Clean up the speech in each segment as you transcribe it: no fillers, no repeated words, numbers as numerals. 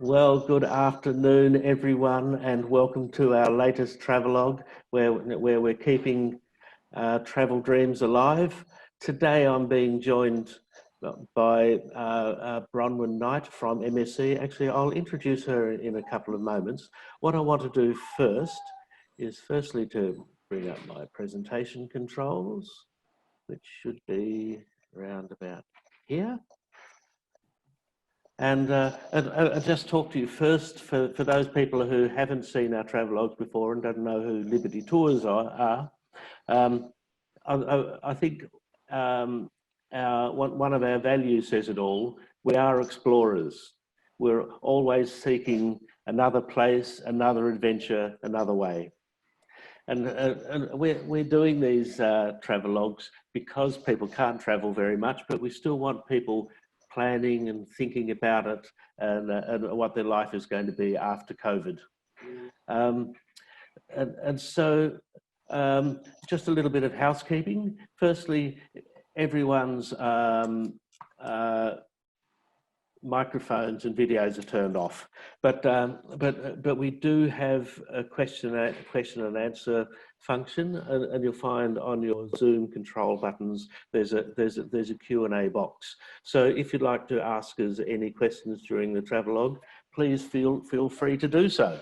Well, good afternoon, everyone, and welcome to our latest travelogue, where we're keeping travel dreams alive. Today, I'm being joined by Bronwyn Knight from MSC. Actually, I'll introduce her in a couple of moments. What I want to do first is firstly to bring up my presentation controls, which should be around about here. And I'll just talk to you first for those people who haven't seen our travelogues before and don't know who Liberty Tours are. I think one of our values says it all. We are explorers. We're always seeking another place, another adventure, another way. And we're doing these travelogues because people can't travel very much, but we still want people planning and thinking about it and what their life is going to be after COVID. So just a little bit of housekeeping. Firstly, everyone's microphones and videos are turned off, but we do have a question and answer function, and you'll find on your Zoom control buttons there's a Q&A box. So if you'd like to ask us any questions during the travelogue, please feel free to do so.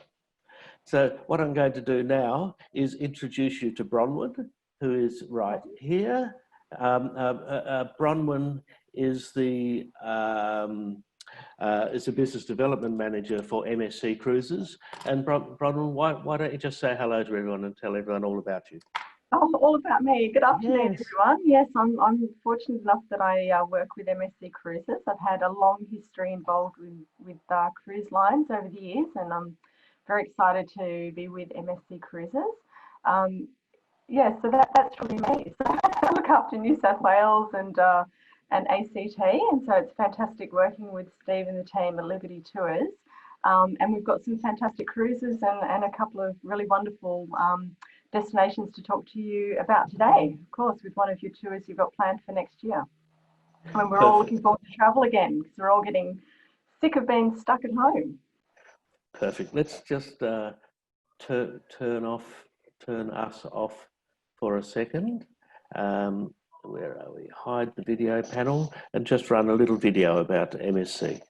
So what I'm going to do now is introduce you to Bronwyn, who is right here. Bronwyn is is a business development manager for MSC Cruises. And Bronwyn, why don't you just say hello to everyone and tell everyone all about you? Oh, all about me. Good afternoon, Yes. everyone. Yes, I'm fortunate enough that I work with MSC Cruises. I've had a long history involved with cruise lines over the years, and I'm very excited to be with MSC Cruises. Yeah, so that's really me. So I look after New South Wales and ACT, and so it's fantastic working with Steve and the team at Liberty Tours. And we've got some fantastic cruises and a couple of really wonderful destinations to talk to you about today, of course, with one of your tours you've got planned for next year. And we're all looking forward to travel again because we're all getting sick of being stuck at home. Perfect. Let's just turn us off for a second. Where are we? Hide the video panel and just run a little video about MSC.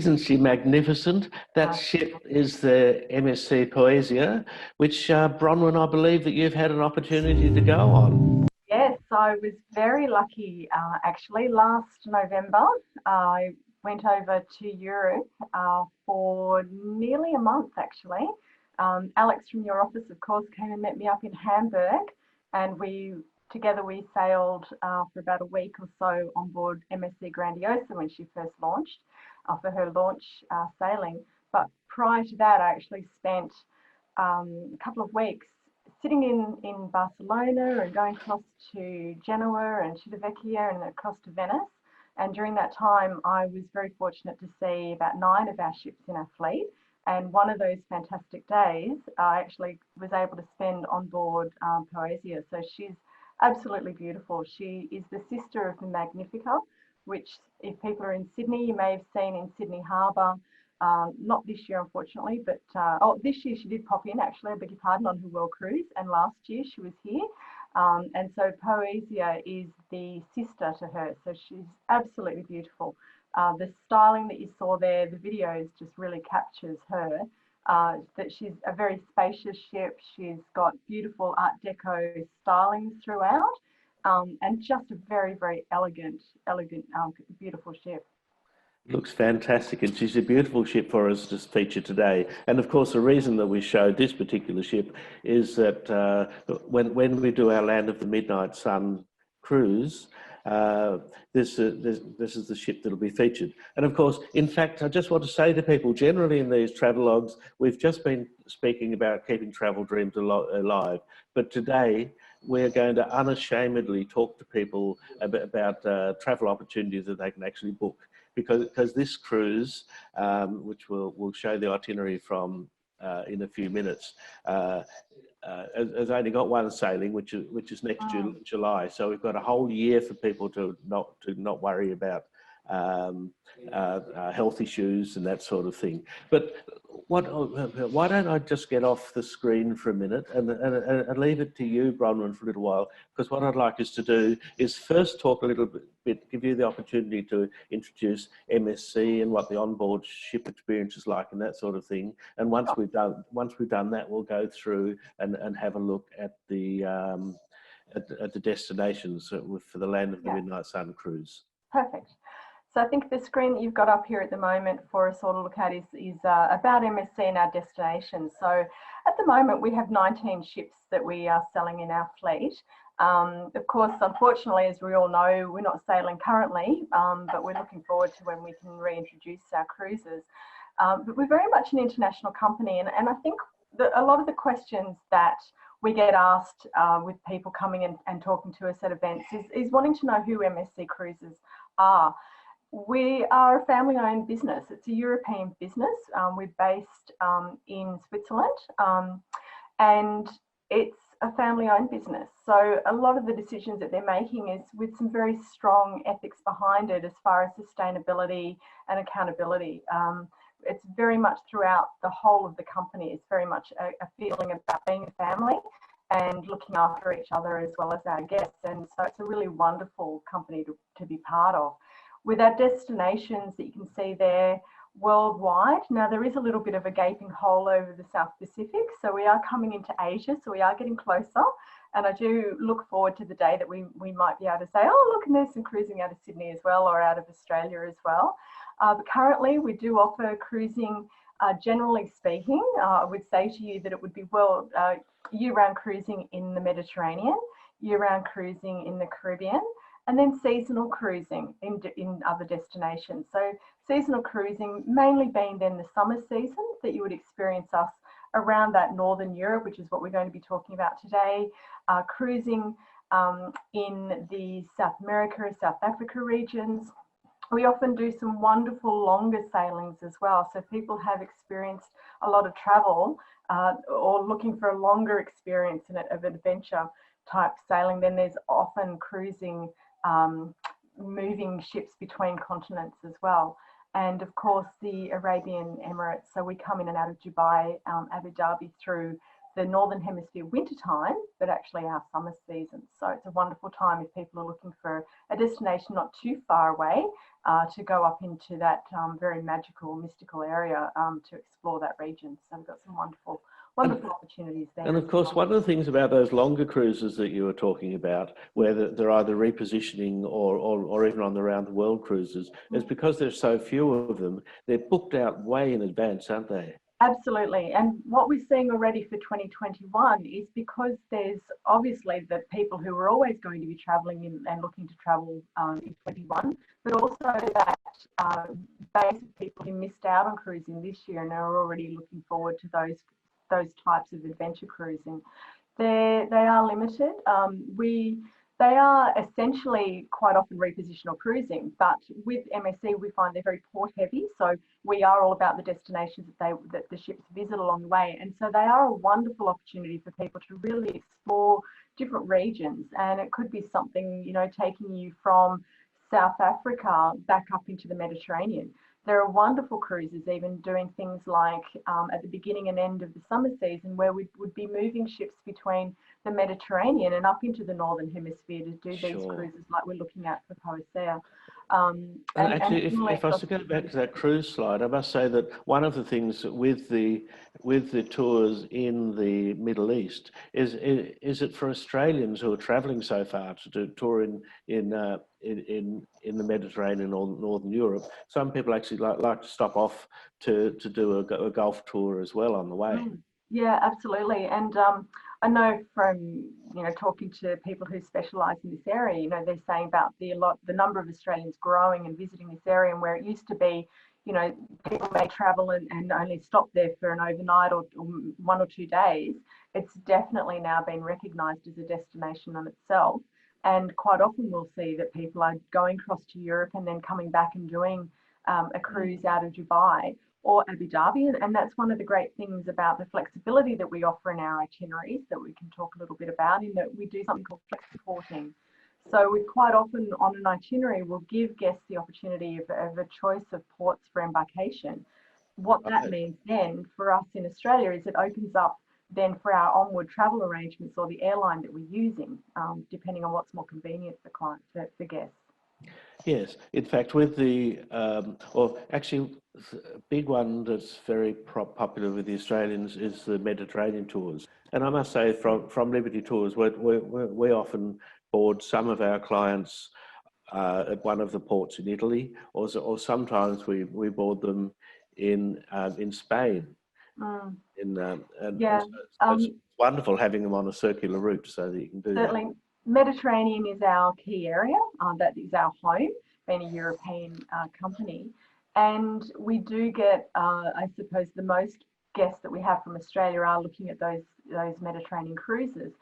Isn't she magnificent? That ship is the MSC Poesia, which Bronwyn, I believe that you've had an opportunity to go on. Yes, I was very lucky actually. Last November, I went over to Europe for nearly a month actually. Alex from your office, of course, came and met me up in Hamburg, and together we sailed for about a week or so on board MSC Grandiosa when she first launched for her launch sailing. But prior to that, I actually spent a couple of weeks sitting in Barcelona and going across to Genoa and Civitavecchia and across to Venice. And during that time, I was very fortunate to see about 9 of our ships in our fleet. And one of those fantastic days, I actually was able to spend on board Poesia. So she's absolutely beautiful. She is the sister of the Magnifica, which if people are in Sydney, you may have seen in Sydney Harbour. Not this year, unfortunately, but this year she did pop in, actually, I beg your pardon, on her world cruise, and last year she was here. And so Poesia is the sister to her, so she's absolutely beautiful. The styling that you saw there, the videos just really captures her, that she's a very spacious ship. She's got beautiful Art Deco styling throughout, and just a very, very elegant, beautiful ship. Looks fantastic, and she's a beautiful ship for us to feature today. And of course, the reason that we showed this particular ship is that when we do our Land of the Midnight Sun cruise, this is the ship that'll be featured. And of course, in fact, I just want to say to people, generally in these travelogues, we've just been speaking about keeping travel dreams alive. But today, we're going to unashamedly talk to people about travel opportunities that they can actually book. Because this cruise, which we'll show the itinerary from in a few minutes, has only got one sailing, which is next July. So we've got a whole year for people to not worry about health issues and that sort of thing. But why don't I just get off the screen for a minute and leave it to you, Bronwyn, for a little while? Because what I'd like us to do is first talk a little bit, give you the opportunity to introduce MSC and what the onboard ship experience is like and that sort of thing. And once we've done that, we'll go through and have a look at the destinations for the Land of the Midnight Sun cruise. Perfect. So I think the screen that you've got up here at the moment for us all to look at is about MSC and our destinations. So at the moment, we have 19 ships that we are selling in our fleet. Of course, unfortunately, as we all know, we're not sailing currently, but we're looking forward to when we can reintroduce our cruises. But we're very much an international company, and I think that a lot of the questions that we get asked with people coming in and talking to us at events is wanting to know who MSC Cruises are. We are a family-owned business. It's a European business. We're based in Switzerland, and it's a family-owned business. So a lot of the decisions that they're making is with some very strong ethics behind it as far as sustainability and accountability. It's very much throughout the whole of the company. It's very much a feeling about being a family and looking after each other as well as our guests. And so it's a really wonderful company to be part of. With our destinations that you can see there worldwide, now there is a little bit of a gaping hole over the South Pacific, so we are coming into Asia, so we are getting closer, and I do look forward to the day that we might be able to say, oh look, and there's some cruising out of Sydney as well, or out of Australia as well. But currently we do offer cruising, generally speaking. I would say to you that it would be year-round cruising in the Mediterranean, year-round cruising in the Caribbean, and then seasonal cruising in other destinations. So seasonal cruising mainly being then the summer season that you would experience us around that Northern Europe, which is what we're going to be talking about today. Cruising in the South America, South Africa regions. We often do some wonderful longer sailings as well. So people have experienced a lot of travel or looking for a longer experience of an adventure type sailing. Then there's often cruising, moving ships between continents as well. And of course the Arabian Emirates. So we come in and out of Dubai, Abu Dhabi through the Northern Hemisphere winter time, but actually our summer season. So it's a wonderful time if people are looking for a destination not too far away to go up into that very magical, mystical area to explore that region. So we've got some wonderful opportunities there. And of course, one of the things about those longer cruises that you were talking about, where they're either repositioning or even on the round the world cruises, is because there's so few of them, they're booked out way in advance, aren't they? Absolutely. And what we're seeing already for 2021 is because there's obviously the people who are always going to be travelling and looking to travel in 21, but also that base of people who missed out on cruising this year and are already looking forward to those types of adventure cruising. They are limited. They are essentially quite often repositional cruising, but with MSC we find they're very port heavy. So we are all about the destinations that the ships visit along the way, and so they are a wonderful opportunity for people to really explore different regions. And it could be something, you know, taking you from South Africa back up into the Mediterranean. There are wonderful cruises even doing things like at the beginning and end of the summer season where we would be moving ships between the Mediterranean and up into the Northern Hemisphere to do these cruises like we're looking at for Poesea. Actually, if I was to go back to that cruise slide, I must say that one of the things with the tours in the Middle East is it for Australians who are travelling so far to do a tour in the Mediterranean or Northern Europe. Some people actually like to stop off to do a Gulf tour as well on the way. Yeah, absolutely. And I know from, you know, talking to people who specialise in this area, you know, they're saying about the number of Australians growing and visiting this area, and where it used to be, you know, people may travel and only stop there for an overnight or 1 or 2 days. It's definitely now been recognised as a destination on itself. And quite often we'll see that people are going across to Europe and then coming back and doing a cruise out of Dubai or Abu Dhabi. And that's one of the great things about the flexibility that we offer in our itineraries that we can talk a little bit about, in that we do something called flexiporting. So we quite often on an itinerary will give guests the opportunity of a choice of ports for embarkation. What that means then for us in Australia is it opens up then for our onward travel arrangements or the airline that we're using, depending on what's more convenient for guests. Yes, in fact, with the, or actually, a big one that's very popular with the Australians is the Mediterranean tours. And I must say, from Liberty Tours, we often board some of our clients at one of the ports in Italy, or sometimes we board them in Spain. And it's wonderful having them on a circular route so that you can do certainly. that. Mediterranean is our key area. That is our home, being a European company. And we do get, I suppose, the most guests that we have from Australia are looking at those Mediterranean cruises.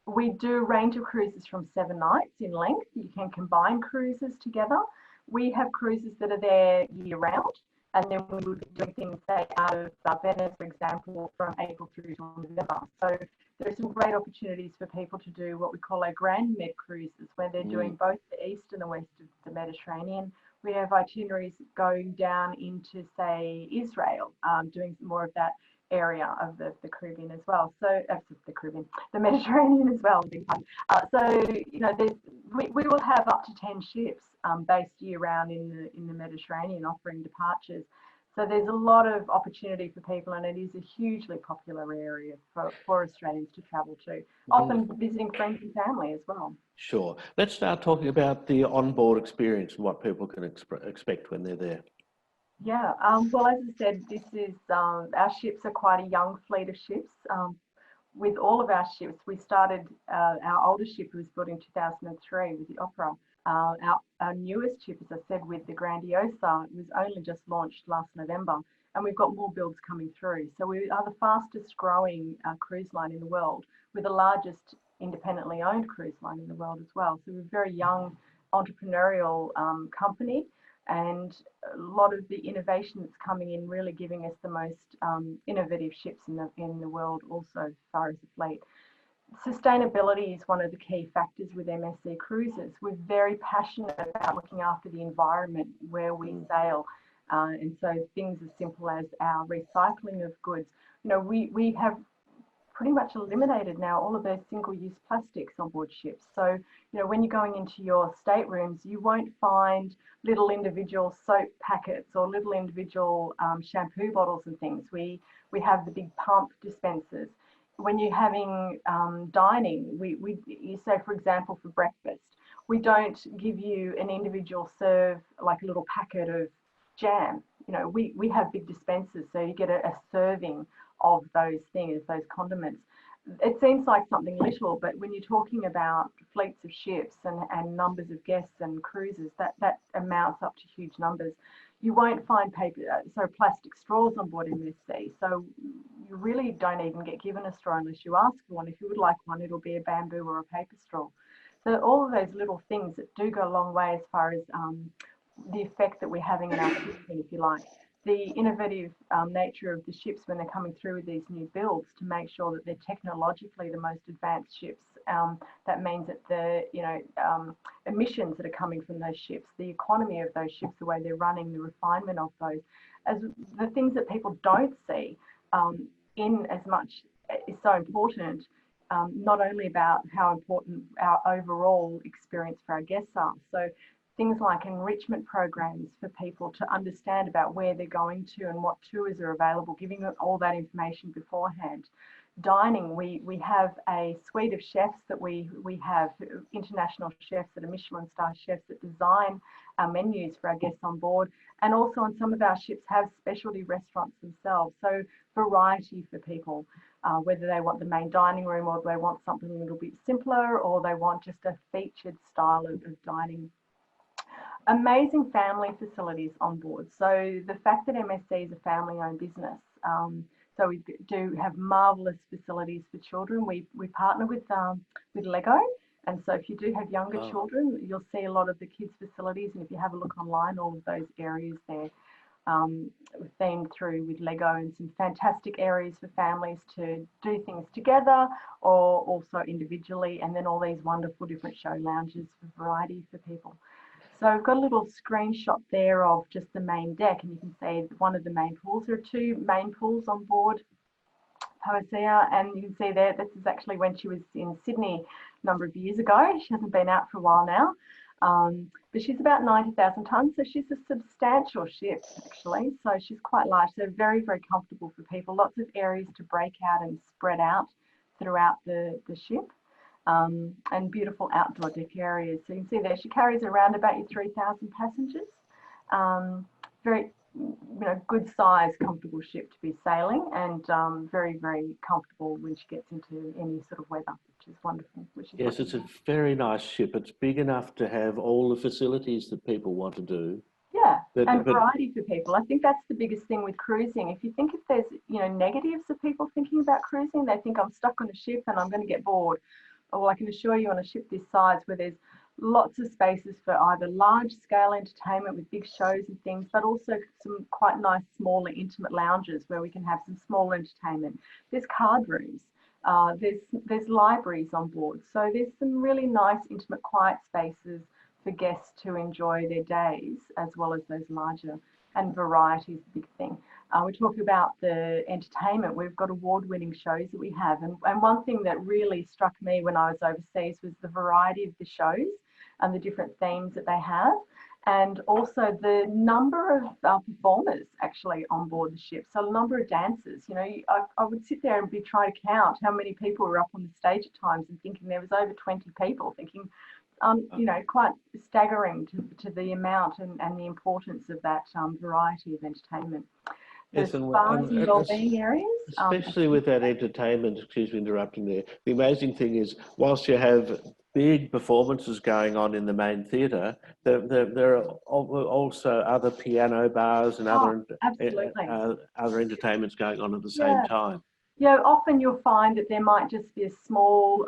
We do a range of cruises from 7 nights in length. You can combine cruises together. We have cruises that are there year round. And then we would be doing things, say, out of Venice, for example, from April through to November. So there's some great opportunities for people to do what we call our Grand Med cruises, where they're doing both the east and the west of the Mediterranean. We have itineraries going down into, say, Israel, doing more of that area of the Caribbean as well. So the Mediterranean as well. So you know, we will have up to 10 ships based year round in the Mediterranean offering departures. So there's a lot of opportunity for people, and it is a hugely popular area for Australians to travel to, often visiting friends and family as well. Sure. Let's start talking about the onboard experience and what people can expect when they're there. Yeah, well, as I said, this is our ships are quite a young fleet of ships. With all of our ships, we started, our oldest ship was built in 2003 with the Opera. Our newest ship, as I said, with the Grandiosa, was only just launched last November, and we've got more builds coming through. So we are the fastest growing cruise line in the world, with the largest independently owned cruise line in the world as well. So we're a very young entrepreneurial company, and a lot of the innovation that's coming in really giving us the most innovative ships in the world also as far as the fleet. Sustainability is one of the key factors with MSC Cruises. We're very passionate about looking after the environment where we sail. And so things as simple as our recycling of goods. You know, we have pretty much eliminated now all of those single-use plastics on board ships. So, you know, when you're going into your staterooms, you won't find little individual soap packets or little individual shampoo bottles and things. We have the big pump dispensers. When you're having dining, you say, for example, for breakfast, we don't give you an individual serve, like a little packet of jam. You know, we have big dispensers, so you get a serving of those things, those condiments. It seems like something little, but when you're talking about fleets of ships and numbers of guests and cruises, that amounts up to huge numbers. You won't find plastic straws on board MSC, so you really don't even get given a straw unless you ask for one. If you would like one, it'll be a bamboo or a paper straw. So all of those little things that do go a long way as far as the effect that we're having in our footprint, if you like. The innovative nature of the ships when they're coming through with these new builds to make sure that they're technologically the most advanced ships. That means that the emissions that are coming from those ships, the economy of those ships, the way they're running, the refinement of those, as the things that people don't see in as much is so important. Not only about how important our overall experience for our guests are. So things like enrichment programs for people to understand about where they're going to and what tours are available, giving them all that information beforehand. Dining, we have a suite of chefs that we have, international chefs that are Michelin star chefs that design our menus for our guests on board, and also on some of our ships have specialty restaurants themselves, so variety for people, whether they want the main dining room or they want something a little bit simpler or they want just a featured style of dining. Amazing family facilities on board. So the fact that MSC is a family-owned business, so we do have marvellous facilities for children. We partner with Lego, and so if you do have younger children, you'll see a lot of the kids' facilities, and if you have a look online, all of those areas there themed through with Lego, and some fantastic areas for families to do things together or also individually, and then all these wonderful different show lounges for variety for people. So I've got a little screenshot there of just the main deck, and you can see one of the main pools. There are two main pools on board Poesía, and you can see there, this is actually when she was in Sydney a number of years ago. She hasn't been out for a while now, but she's about 90,000 tonnes, so she's a substantial ship actually. So she's quite large, so very, very comfortable for people. Lots of areas to break out and spread out throughout the ship. And beautiful outdoor deck areas. So you can see there, she carries around about your 3,000 passengers. Very, good size, comfortable ship to be sailing, and very, very comfortable when she gets into any sort of weather, which is wonderful. Yes, it's a very nice ship. It's big enough to have all the facilities that people want to do. Yeah, and variety for people. I think that's the biggest thing with cruising. If you think if there's, negatives of people thinking about cruising, they think I'm stuck on a ship and I'm going to get bored. Well, I can assure you on a ship this size where there's lots of spaces for either large scale entertainment with big shows and things, but also some quite nice smaller intimate lounges where we can have some small entertainment. There's card rooms, there's libraries on board. So there's some really nice intimate quiet spaces for guests to enjoy their days, as well as those larger, and variety is a big thing. We talk about the entertainment. We've got award-winning shows that we have, and one thing that really struck me when I was overseas was the variety of the shows and the different themes that they have, and also the number of performers actually on board the ship. So a number of dancers. I would sit there and be trying to count how many people were up on the stage at times, and thinking there was over 20 people, thinking, quite staggering to the amount and the importance of that variety of entertainment. Yes, and well-being areas. Especially with that entertainment, excuse me interrupting there, the amazing thing is, whilst you have big performances going on in the main theatre, there are also other piano bars and other entertainments going on at the same time. Yeah, often you'll find that there might just be a small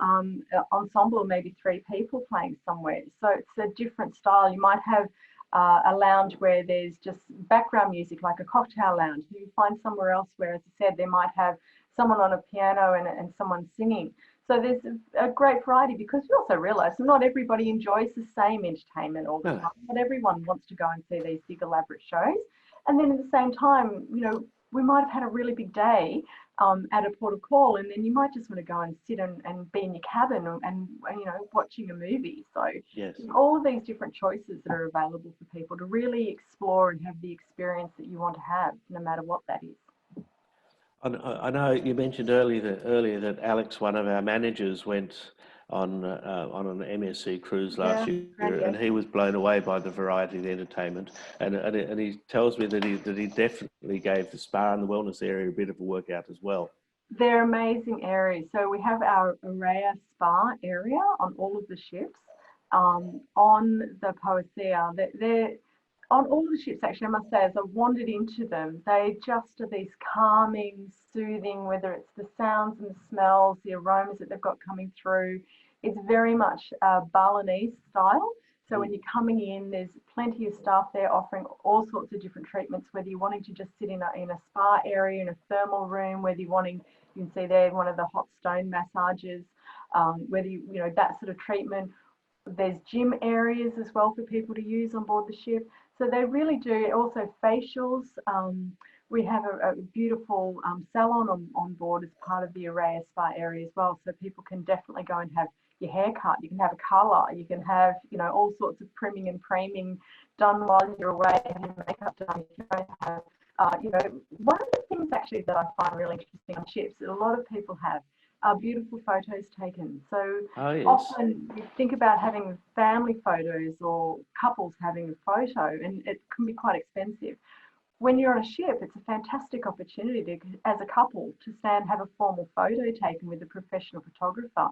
ensemble, maybe 3 people playing somewhere. So it's a different style. You might have a lounge where there's just background music, like a cocktail lounge. You find somewhere else where, as I said, they might have someone on a piano and someone singing. So there's a great variety, because we also realise not everybody enjoys the same entertainment all the time. Not everyone wants to go and see these big elaborate shows. And then at the same time, we might have had a really big day at a port of call, and then you might just want to go and sit and be in your cabin and you know, watching a movie. So Yes. all of these different choices that are available for people to really explore and have the experience that you want to have, no matter what that is. I know you mentioned earlier that Alex, one of our managers, went on an MSC cruise last year, and he was blown away by the variety of entertainment. And he tells me that he definitely gave the spa and the wellness area a bit of a workout as well. They're amazing areas. So we have our Araya Spa area on all of the ships. On the Poesía, they're on all the ships, actually, I must say, as I wandered into them, they just are these calming, soothing, whether it's the sounds and the smells, the aromas that they've got coming through. It's very much Balinese style. So when you're coming in, there's plenty of staff there offering all sorts of different treatments, whether you're wanting to just sit in a spa area, in a thermal room, whether you're wanting, you can see there, one of the hot stone massages, whether you know, that sort of treatment. There's gym areas as well for people to use on board the ship. So they really do. Also facials. We have a beautiful salon on board as part of the Araya Spa area as well. So people can definitely go and have your hair cut. You can have a colour. You can have, you know, all sorts of primming and priming done while you're away, have your makeup done. You can have, you know, one of the things actually that I find really interesting on ships that a lot of people have are beautiful photos taken. So often you think about having family photos or couples having a photo, and it can be quite expensive. When you're on a ship, it's a fantastic opportunity to, as a couple, to stand have a formal photo taken with a professional photographer.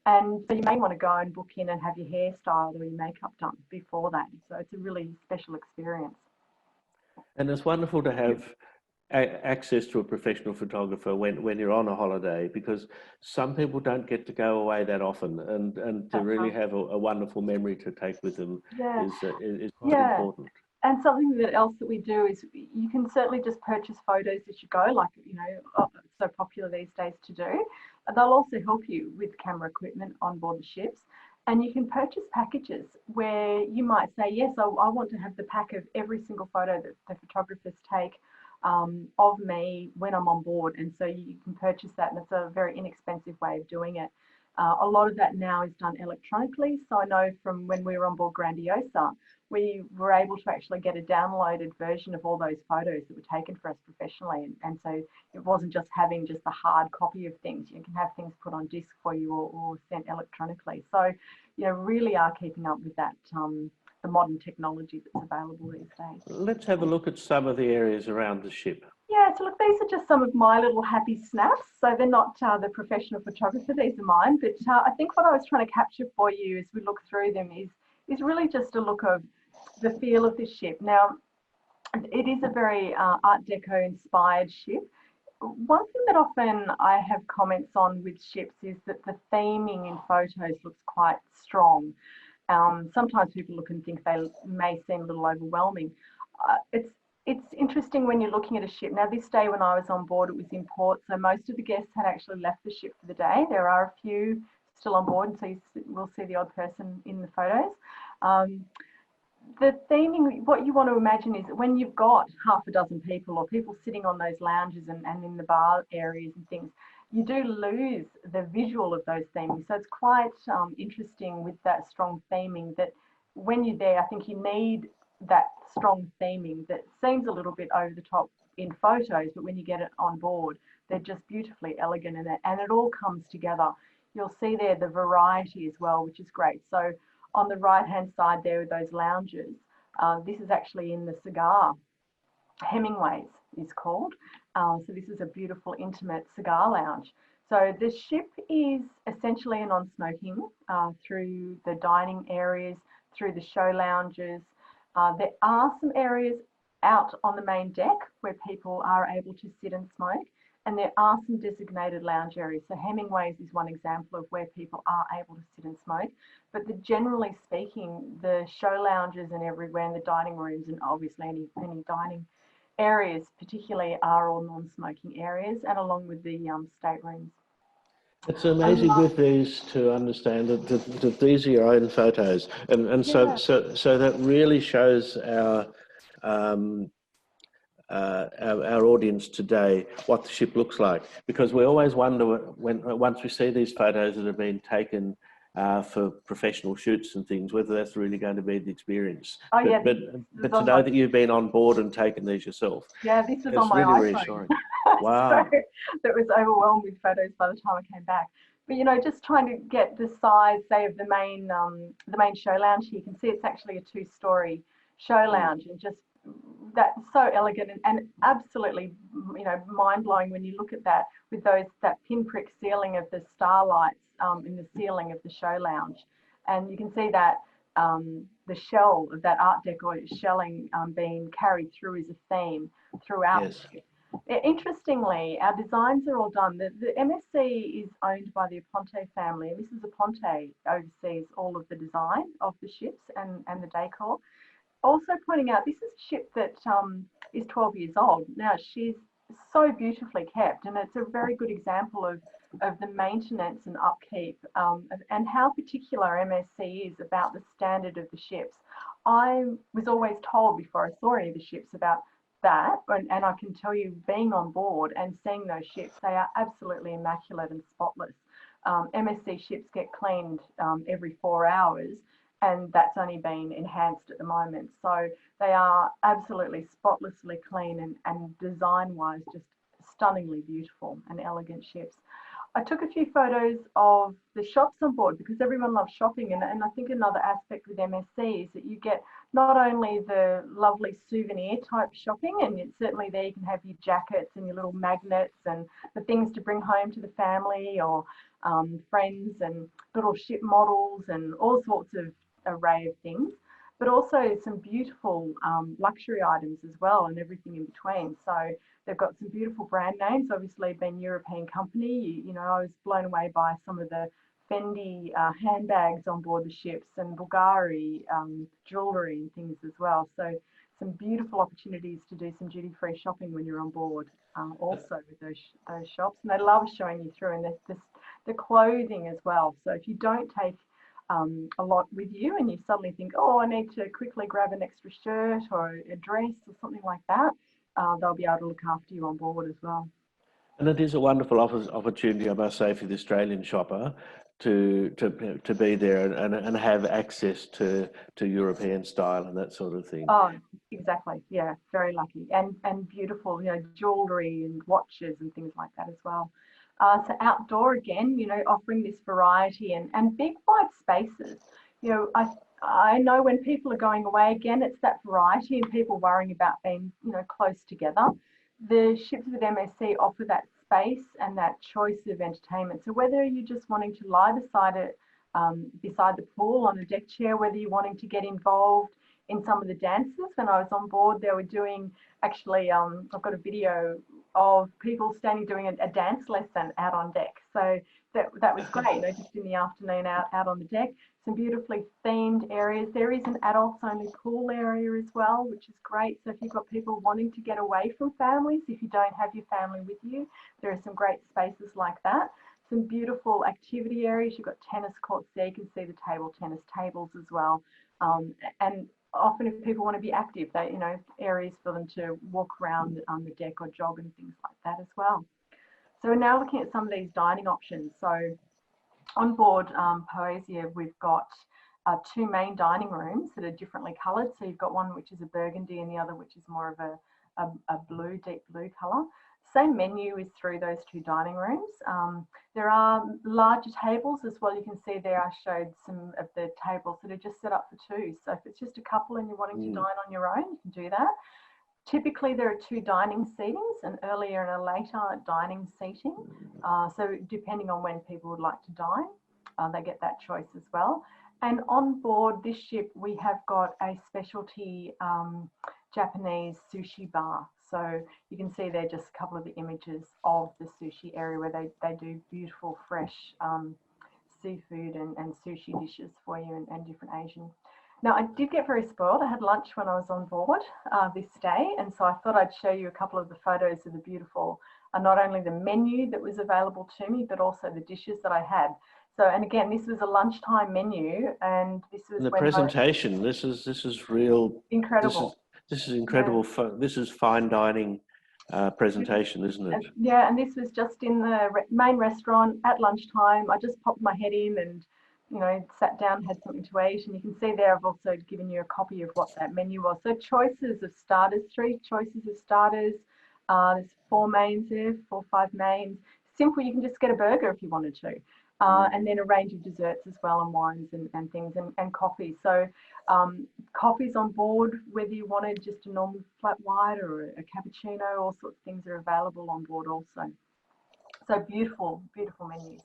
And so you may want to go and book in and have your hair styled or your makeup done before that. So it's a really special experience. And it's wonderful to have access to a professional photographer when you're on a holiday, because some people don't get to go away that often, and to really have a wonderful memory to take with them is quite important. And something else that we do is you can certainly just purchase photos as you go, like, you know, it's so popular these days to do. They'll also help you with camera equipment on board the ships. And you can purchase packages where you might say, yes, I want to have the pack of every single photo that the photographers take of me when I'm on board. And so you can purchase that, and it's a very inexpensive way of doing it. A lot of that now is done electronically. So I know from when we were on board Grandiosa, we were able to actually get a downloaded version of all those photos that were taken for us professionally. And so it wasn't just having just a hard copy of things. You can have things put on disc for you or sent electronically. So, you know, really are keeping up with that, the modern technology that's available these days. Let's have a look at some of the areas around the ship. Yeah, so look, these are just some of my little happy snaps. So they're not the professional photographer, these are mine. But I think what I was trying to capture for you as we look through them is really just a look of the feel of this ship. Now, it is a very Art Deco inspired ship. One thing that often I have comments on with ships is that the theming in photos looks quite strong. Sometimes people look and think they may seem a little overwhelming. It's interesting when you're looking at a ship. Now, this day when I was on board, it was in port, so most of the guests had actually left the ship for the day. There are a few still on board, and so you will see the odd person in the photos. The theming, what you want to imagine is that when you've got half a dozen people or people sitting on those lounges and in the bar areas and things, you do lose the visual of those theming. So it's quite interesting with that strong theming that when you're there, I think you need that strong theming that seems a little bit over the top in photos, but when you get it on board, they're just beautifully elegant and it all comes together. You'll see there the variety as well, which is great. So on the right-hand side there with those lounges, this is actually in the cigar. Hemingway's is called. So this is a beautiful, intimate cigar lounge. So the ship is essentially a non-smoking through the dining areas, through the show lounges. There are some areas out on the main deck where people are able to sit and smoke, and there are some designated lounge areas. So Hemingway's is one example of where people are able to sit and smoke. But generally speaking, the show lounges and everywhere, and the dining rooms, and obviously any dining areas particularly, are all non-smoking areas, and along with the staterooms. It's amazing with these to understand that these are your own photos, and so that really shows our our audience today what the ship looks like, because we always wonder once we see these photos that have been taken for professional shoots and things, whether that's really going to be the experience. Oh, yeah, but to know that you've been on board and taken these yourself, yeah, this was it's on my really iPhone. reassuring. Wow. So that was overwhelmed with photos by the time I came back. But you know, just trying to get the size, say, of the main show lounge here. You can see it's actually a 2-story show lounge, and just that's so elegant and absolutely, you know, mind blowing when you look at that with that pinprick ceiling of the starlights in the ceiling of the show lounge, and you can see that the shell of that Art Deco shelling being carried through as a theme throughout. Yes. Interestingly, our designs are all done. The MSC is owned by the Aponte family, and Mrs. Aponte oversees all of the design of the ships and the decor. Also pointing out, this is a ship that is 12 years old. Now, she's so beautifully kept, and it's a very good example of the maintenance and upkeep and how particular MSC is about the standard of the ships. I was always told before I saw any of the ships about that, and I can tell you, being on board and seeing those ships, they are absolutely immaculate and spotless. MSC ships get cleaned every 4 hours, and that's only been enhanced at the moment. So they are absolutely spotlessly clean and design-wise just stunningly beautiful and elegant ships. I took a few photos of the shops on board because everyone loves shopping, and I think another aspect with MSC is that you get not only the lovely souvenir type shopping, and it's certainly there you can have your jackets and your little magnets and the things to bring home to the family or friends, and little ship models and all sorts of array of things, but also some beautiful luxury items as well, and everything in between. So they've got some beautiful brand names, obviously being European company. You know, I was blown away by some of the Fendi handbags on board the ships, and Bulgari jewellery and things as well. So some beautiful opportunities to do some duty-free shopping when you're on board also with those shops. And they love showing you through, and the clothing as well. So if you don't take a lot with you and you suddenly think, oh, I need to quickly grab an extra shirt or a dress or something like that, they'll be able to look after you on board as well. And it is a wonderful opportunity, I must say, for the Australian shopper to be there and have access to European style and that sort of thing. Oh, exactly. Yeah, very lucky. And beautiful, you know, jewellery and watches and things like that as well. So outdoor again, you know, offering this variety and big wide spaces. You know, I know when people are going away, again, it's that variety and people worrying about being, you know, close together. The ships with MSC offer that space and that choice of entertainment. So whether you're just wanting to lie beside it, beside the pool on a deck chair, whether you're wanting to get involved in some of the dances. When I was on board, they were doing, actually, I've got a video of people standing doing a dance lesson out on deck. So that was great, you know, just in the afternoon out on the deck. Some beautifully themed areas. There is an adults only pool area as well, which is great. So if you've got people wanting to get away from families, if you don't have your family with you, there are some great spaces like that. Some beautiful activity areas. You've got tennis courts there. You can see the table tennis tables as well. And often if people want to be active, they, you know, areas for them to walk around on the deck or jog and things like that as well. So we're now looking at some of these dining options. So on board Poesia, we've got 2 main dining rooms that are differently coloured. So you've got one which is a burgundy and the other which is more of a blue, deep blue colour. Same menu is through those 2 dining rooms. There are larger tables as well. You can see there I showed some of the tables that are just set up for 2. So if it's just a couple and you're wanting to dine on your own, you can do that. Typically there are 2 dining seatings, an earlier and a later dining seating. So depending on when people would like to dine, they get that choice as well. And on board this ship, we have got a specialty Japanese sushi bar. So you can see there just a couple of the images of the sushi area where they do beautiful, fresh seafood and sushi dishes for you and different Asian. Now, I did get very spoiled. I had lunch when I was on board this day, and so I thought I'd show you a couple of the photos of the beautiful, not only the menu that was available to me, but also the dishes that I had. So, and again, this was a lunchtime menu, and this was the presentation. This is real. Incredible. This is incredible. This is fine dining presentation, isn't it? Yeah, and this was just in the main restaurant at lunchtime. I just popped my head in and, you know, sat down, had something to eat. And you can see there I've also given you a copy of what that menu was. So choices of starters, 3 choices of starters. There's 4 mains there, 4 or 5 mains. Simple, you can just get a burger if you wanted to. And then a range of desserts as well, and wines and things, and coffee. So coffees on board, whether you wanted just a normal flat white or a cappuccino, all sorts of things are available on board also. So beautiful, beautiful menus.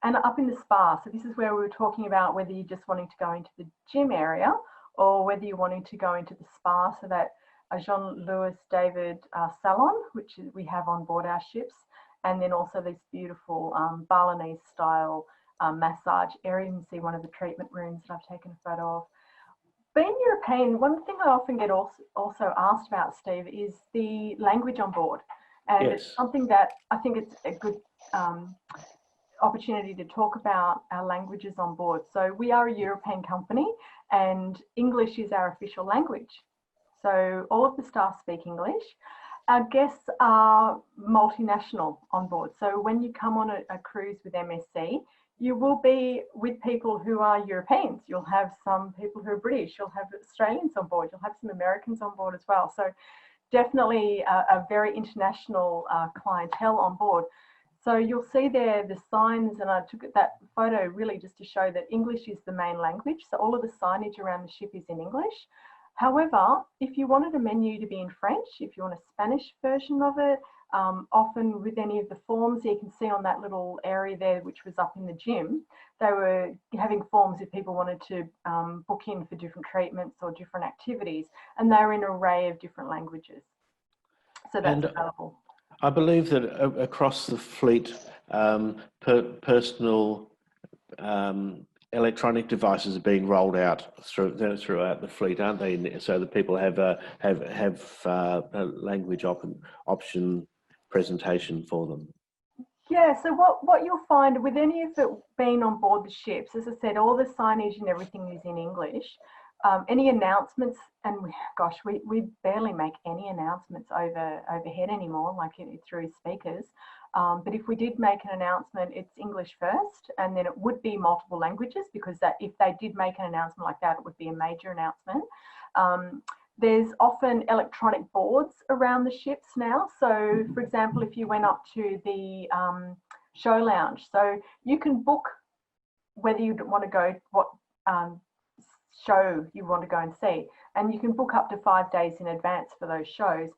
And up in the spa, so this is where we were talking about whether you're just wanting to go into the gym area or whether you're wanting to go into the spa. So that Jean-Louis David salon, which we have on board our ships, and then also this beautiful Balinese style massage area. You can see one of the treatment rooms that I've taken a photo of. Being European, one thing I often get also asked about, Steve, is the language on board. And it's something that I think it's a good opportunity to talk about our languages on board. So we are a European company and English is our official language. So all of the staff speak English. Our guests are multinational on board. So when you come on a cruise with MSC, you will be with people who are Europeans. You'll have some people who are British. You'll have Australians on board. You'll have some Americans on board as well. So definitely a very international clientele on board. So you'll see there the signs, and I took that photo really just to show that English is the main language. So all of the signage around the ship is in English. However, if you wanted a menu to be in French, if you want a Spanish version of it, often with any of the forms, you can see on that little area there, which was up in the gym, they were having forms if people wanted to book in for different treatments or different activities, and they're in an array of different languages. So that's available. I believe that across the fleet, personal electronic devices are being rolled out throughout the fleet, aren't they? So that people have a language option presentation for them. Yeah, so what you'll find with any of it being on board the ships, as I said, all the signage and everything is in English. Any announcements, and we barely make any announcements overhead anymore, like through speakers. But if we did make an announcement, it's English first, and then it would be multiple languages, because that if they did make an announcement like that, it would be a major announcement. There's often electronic boards around the ships now. So, for example, if you went up to the show lounge, so you can book whether you want to go, what show you want to go and see, and you can book up to 5 days in advance for those shows.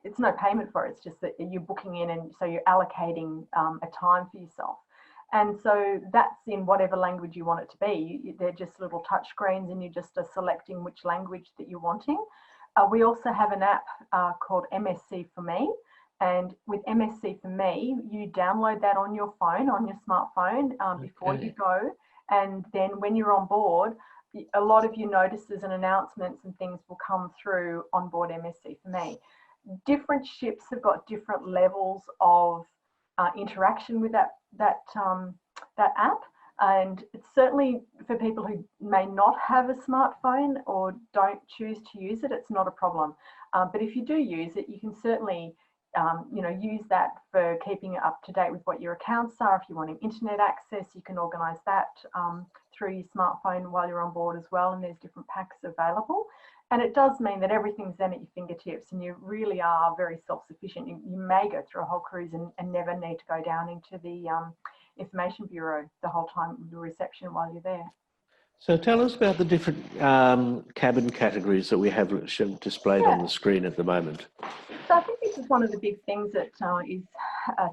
It's no payment for it, it's just that you're booking in, and so you're allocating a time for yourself. And so that's in whatever language you want it to be. They're just little touch screens, and you just are selecting which language that you're wanting. We also have an app called MSC for Me. And with MSC for Me, you download that on your phone, on your smartphone before you go. And then when you're on board, a lot of your notices and announcements and things will come through on board MSC for Me. Different ships have got different levels of interaction with that app, and it's certainly for people who may not have a smartphone or don't choose to use it, it's not a problem. But if you do use it, you can certainly use that for keeping up to date with what your accounts are. If you're wanting internet access, you can organise that through your smartphone while you're on board as well, and there's different packs available. And it does mean that everything's then at your fingertips, and you really are very self-sufficient. You may go through a whole cruise and never need to go down into the information bureau the whole time, the reception while you're there. So tell us about the different cabin categories that we have displayed on the screen at the moment. So I think this is one of the big things that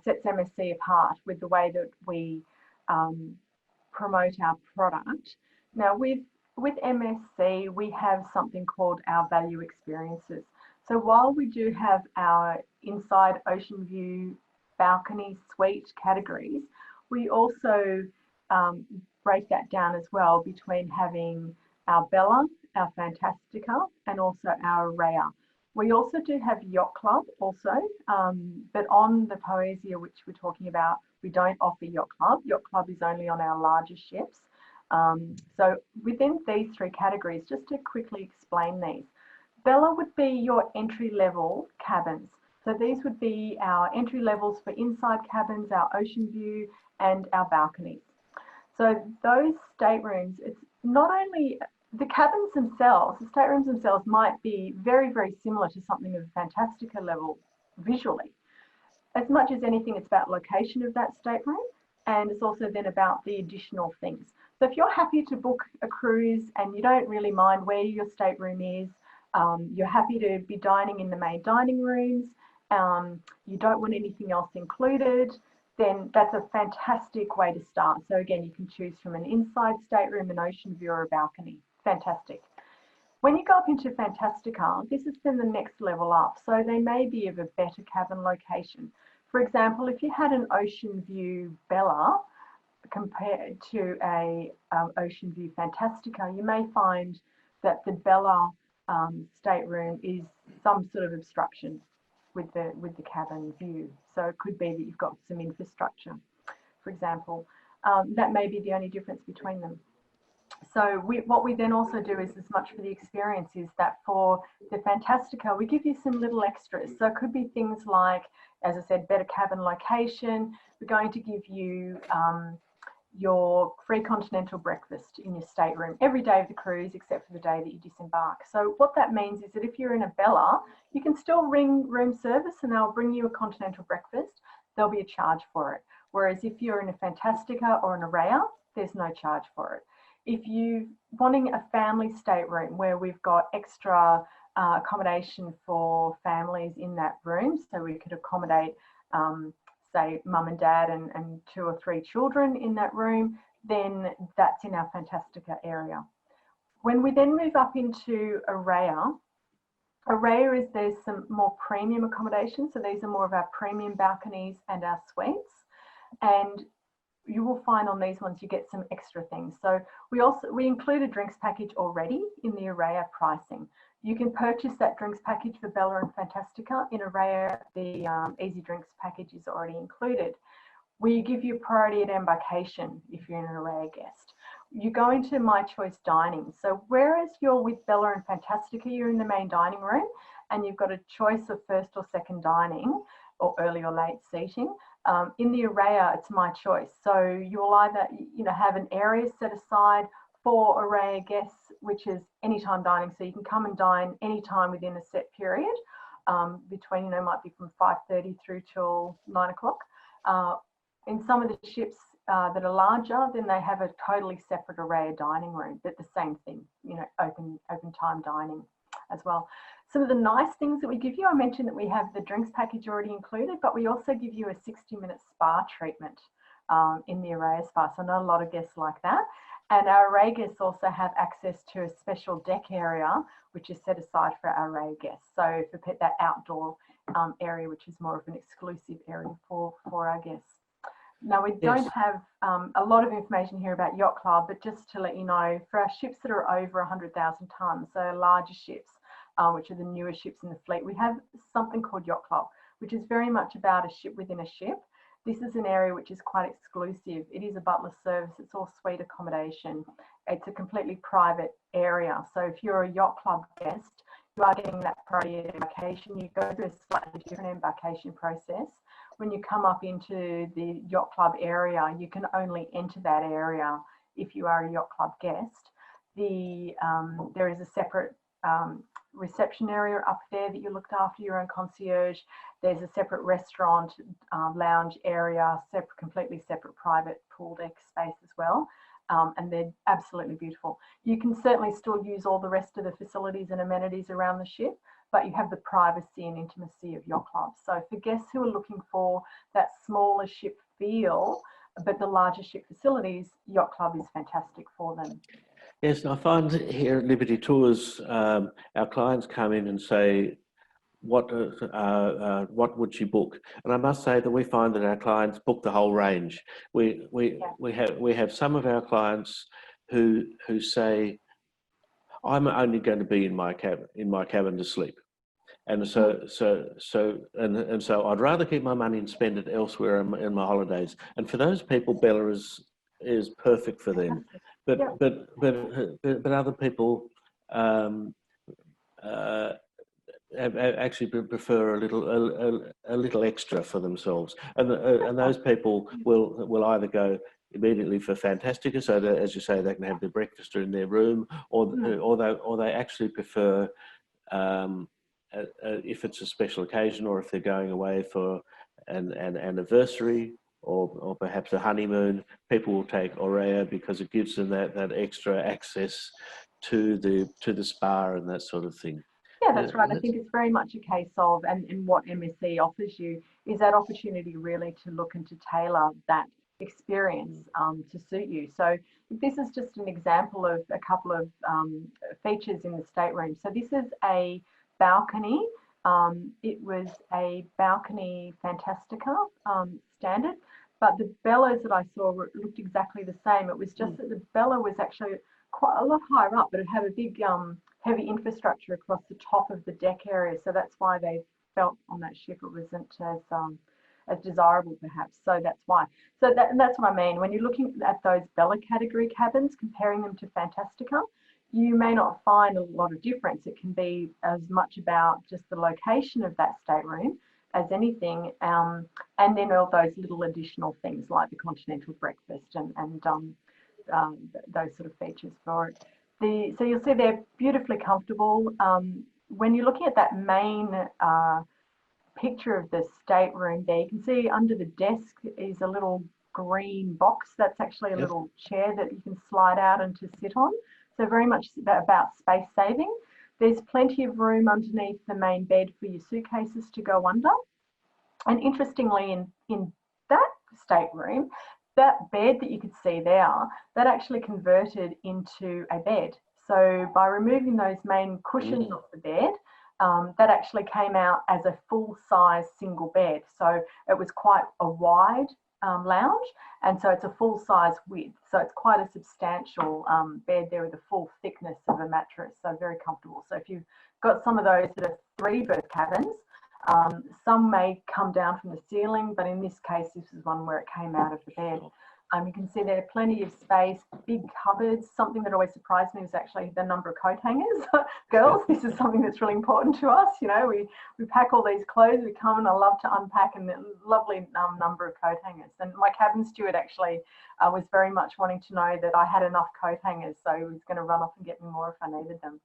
sets MSC apart with the way that we promote our product. Now with MSC, we have something called our value experiences. So while we do have our inside ocean view, balcony, suite categories, we also break that down as well between having our Bella, our Fantastica, and also our Rhea. We also do have Yacht Club also, but on the Poesia, which we're talking about, we don't offer Yacht Club. Yacht Club is only on our larger ships. So within these 3 categories, just to quickly explain these. Bella would be your entry level cabins. So these would be our entry levels for inside cabins, our ocean view, and our balconies. So those staterooms, it's not only the cabins themselves, the staterooms themselves might be very, very similar to something of a Fantastica level visually. As much as anything, it's about location of that stateroom, and it's also then about the additional things. So if you're happy to book a cruise and you don't really mind where your stateroom is, you're happy to be dining in the main dining rooms, you don't want anything else included, then that's a fantastic way to start. So again, you can choose from an inside stateroom, an ocean view, or a balcony. Fantastic. When you go up into Fantastica, this is then the next level up. So they may be of a better cabin location. For example, if you had an ocean view Bella compared to a ocean view Fantastica, you may find that the Bella stateroom is some sort of obstruction with the cabin view. So it could be that you've got some infrastructure, for example. That may be the only difference between them. So what we then also do is, as much for the experience, is that for the Fantastica, we give you some little extras. So it could be things like, as I said, better cabin location. We're going to give you your free continental breakfast in your stateroom every day of the cruise except for the day that you disembark. So what that means is that if you're in a Bella, you can still ring room service and they'll bring you a continental breakfast. There'll be a charge for it. Whereas if you're in a Fantastica or an Araya, there's no charge for it. If you're wanting a family stateroom where we've got extra accommodation for families in that room, so we could accommodate say mum and dad and 2 or 3 children in that room, then that's in our Fantastica area. When we then move up into Araya is there's some more premium accommodation. So these are more of our premium balconies and our suites. And you will find on these ones you get some extra things. So we include a drinks package already in the Araya pricing. You can purchase that drinks package for Bella and Fantastica. In Araya, the Easy Drinks package is already included. We give you priority at embarkation if you're an Araya guest. You go into My Choice Dining. So whereas you're with Bella and Fantastica, you're in the main dining room and you've got a choice of first or second dining or early or late seating. In the Araya, it's My Choice. So you'll either have an area set aside for Araya guests, which is anytime dining. So you can come and dine anytime within a set period between, might be from 5:30 through till 9 o'clock. In some of the ships that are larger, then they have a totally separate Araya dining room, but the same thing, open time dining as well. Some of the nice things that we give you, I mentioned that we have the drinks package already included, but we also give you a 60-minute spa treatment in the Araya spa. So not a lot of guests like that. And our Araya guests also have access to a special deck area, which is set aside for our Araya guests. So for that outdoor area, which is more of an exclusive area for our guests. Now, we don't have a lot of information here about Yacht Club, but just to let you know, for our ships that are over 100,000 tonnes, so larger ships, which are the newer ships in the fleet, we have something called Yacht Club, which is very much about a ship within a ship. This is an area which is quite exclusive. It is a butler service. It's all suite accommodation. It's a completely private area. So if you're a Yacht Club guest, you are getting that priority embarkation. You go through a slightly different embarkation process. When you come up into the Yacht Club area, you can only enter that area if you are a Yacht Club guest. There is a separate reception area up there that you're looked after, your own concierge. There's a separate restaurant, lounge area, completely separate private pool deck space as well. And they're absolutely beautiful. You can certainly still use all the rest of the facilities and amenities around the ship, but you have the privacy and intimacy of Yacht Club. So for guests who are looking for that smaller ship feel, but the larger ship facilities, Yacht Club is fantastic for them. Yes, I find here at Liberty Tours, our clients come in and say, what would you book? And I must say that we find that our clients book the whole range. We have some of our clients who say, I'm only going to be in my cabin to sleep, and so I'd rather keep my money and spend it elsewhere in my holidays. And for those people, Bella is perfect for them. But other people actually prefer a little extra for themselves, and those people will either go immediately for Fantastica, so that, as you say, they can have their breakfast in their room, or they actually prefer, if it's a special occasion, or if they're going away for an anniversary, or perhaps a honeymoon, people will take Aurea because it gives them that extra access to the spa and that sort of thing. Yeah, that's right. I think it's very much a case of, and what MSC offers you is that opportunity really to look and to tailor that experience to suit you. So this is just an example of a couple of features in the stateroom. So this is a balcony. It was a balcony Fantastica standard, but the bellows that I saw looked exactly the same. It was just that the bellow was actually quite a lot higher up, but it had a big heavy infrastructure across the top of the deck area, so that's why they felt on that ship it wasn't as desirable, perhaps. So that's why. So that's what I mean. When you're looking at those Bella category cabins, comparing them to Fantastica, you may not find a lot of difference. It can be as much about just the location of that stateroom as anything, and then all those little additional things like the continental breakfast and those sort of features for it. So you'll see they're beautifully comfortable. When you're looking at that main picture of the stateroom there, you can see under the desk is a little green box. That's actually a little chair that you can slide out and to sit on. So very much about space saving. There's plenty of room underneath the main bed for your suitcases to go under. And interestingly, in that stateroom, that bed that you could see there, that actually converted into a bed. So by removing those main cushions off the bed, that actually came out as a full-size single bed. So it was quite a wide lounge, and so it's a full-size width. So it's quite a substantial bed there with a full thickness of a mattress, so very comfortable. So if you've got some of those that are 3-berth cabins, some may come down from the ceiling, but in this case, this is one where it came out of the bed. You can see there are plenty of space, big cupboards. Something that always surprised me was actually the number of coat hangers. Girls, this is something that's really important to us. You know, we pack all these clothes, we come and I love to unpack, and a lovely number of coat hangers. And my cabin steward actually was very much wanting to know that I had enough coat hangers, so he was going to run off and get me more if I needed them.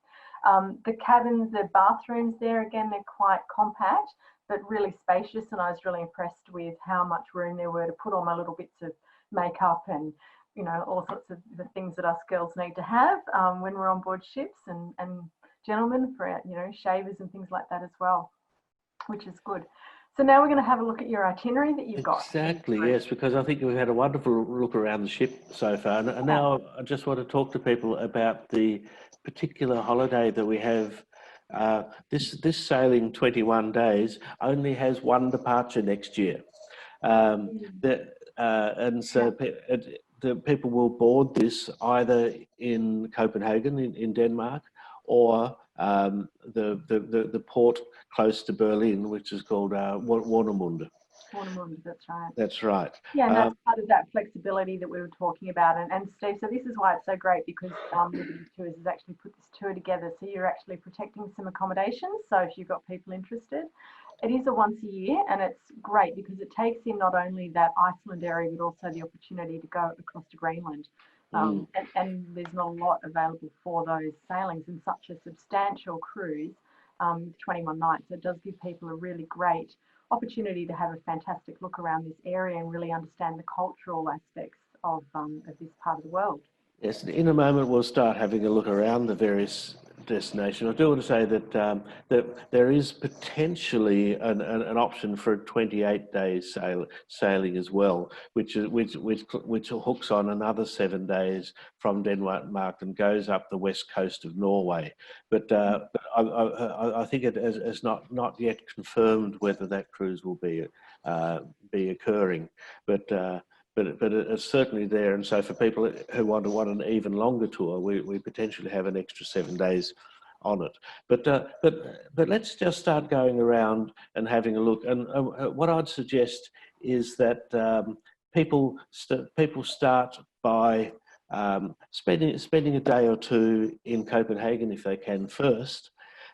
The cabins, the bathrooms there, again, they're quite compact, but really spacious. And I was really impressed with how much room there were to put all my little bits of makeup and, you know, all sorts of the things that us girls need to have when we're on board ships, and gentlemen for, you know, shavers and things like that as well, which is good. So now we're going to have a look at your itinerary that you've got. Exactly, yes, because I think we've had a wonderful look around the ship so far. And now I just want to talk to people about the particular holiday that we have. This sailing 21 days only has one departure next year. And so the people will board this either in Copenhagen in Denmark, or the port close to Berlin, which is called Warnemünde. Warnemünde, that's right. That's right. Yeah, and that's part of that flexibility that we were talking about. And Steve, so this is why it's so great, because Liberty Tours has actually put this tour together. So you're actually protecting some accommodations. So if you've got people interested, it is a once a year, and it's great because it takes in not only that Iceland area, but also the opportunity to go across to Greenland. And there's not a lot available for those sailings in such a substantial cruise, 21 nights. So it does give people a really great opportunity to have a fantastic look around this area and really understand the cultural aspects of this part of the world. Yes, in a moment we'll start having a look around the various destinations. I do want to say that that there is potentially an option for a 28-day sailing as well, which hooks on another 7 days from Denmark and goes up the west coast of Norway. But I think it is not yet confirmed whether that cruise will be occurring. But it's certainly there, and so for people who want an even longer tour, we potentially have an extra 7 days on it. But let's just start going around and having a look. And what I'd suggest is that people start by spending a day or two in Copenhagen if they can first,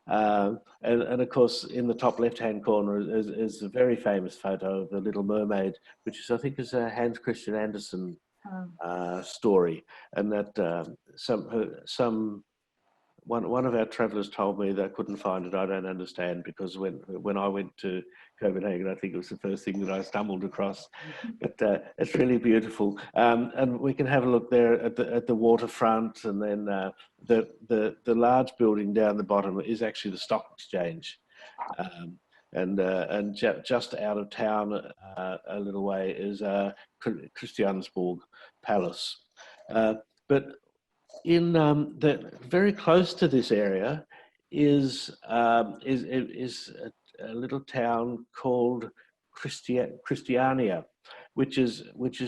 And of course, in the top left-hand corner is a very famous photo of the Little Mermaid, which is, I think, is a Hans Christian Andersen story, and that one of our travellers told me they couldn't find it. I don't understand, because when I went to Copenhagen, I think it was the first thing that I stumbled across. But it's really beautiful, and we can have a look there at the waterfront, and then the large building down the bottom is actually the stock exchange, and just out of town a little way is Christiansborg Palace, but in very close to this area is a little town called Christiania, which is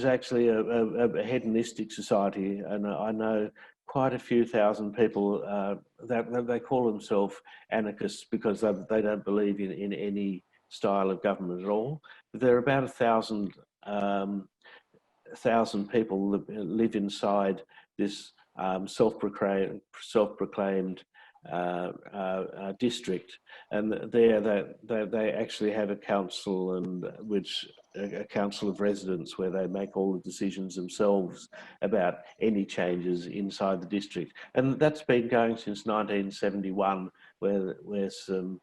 actually a hedonistic society, and I know quite a few thousand people that they call themselves anarchists because they don't believe in any style of government at all. But there are about 1,000 people that live inside this self-proclaimed district, and there they actually have a council, and a council of residents where they make all the decisions themselves about any changes inside the district, and that's been going since 1971, where some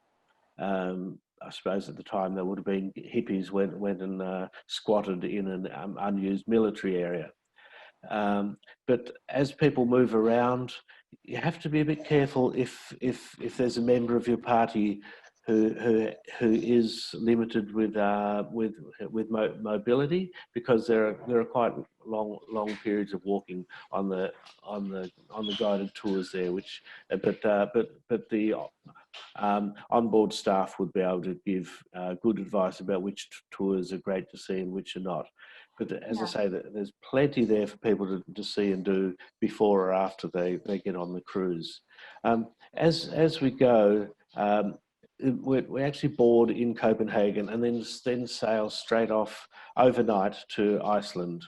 I suppose at the time there would have been hippies went and squatted in an unused military area. But as people move around, you have to be a bit careful if there's a member of your party who is limited with mobility, because there are quite long periods of walking on the guided tours there, which but the onboard staff would be able to give good advice about which tours are great to see and which are not. But as I say, there's plenty there for people to see and do before or after they get on the cruise. As we go, we actually board in Copenhagen and then sail straight off overnight to Iceland.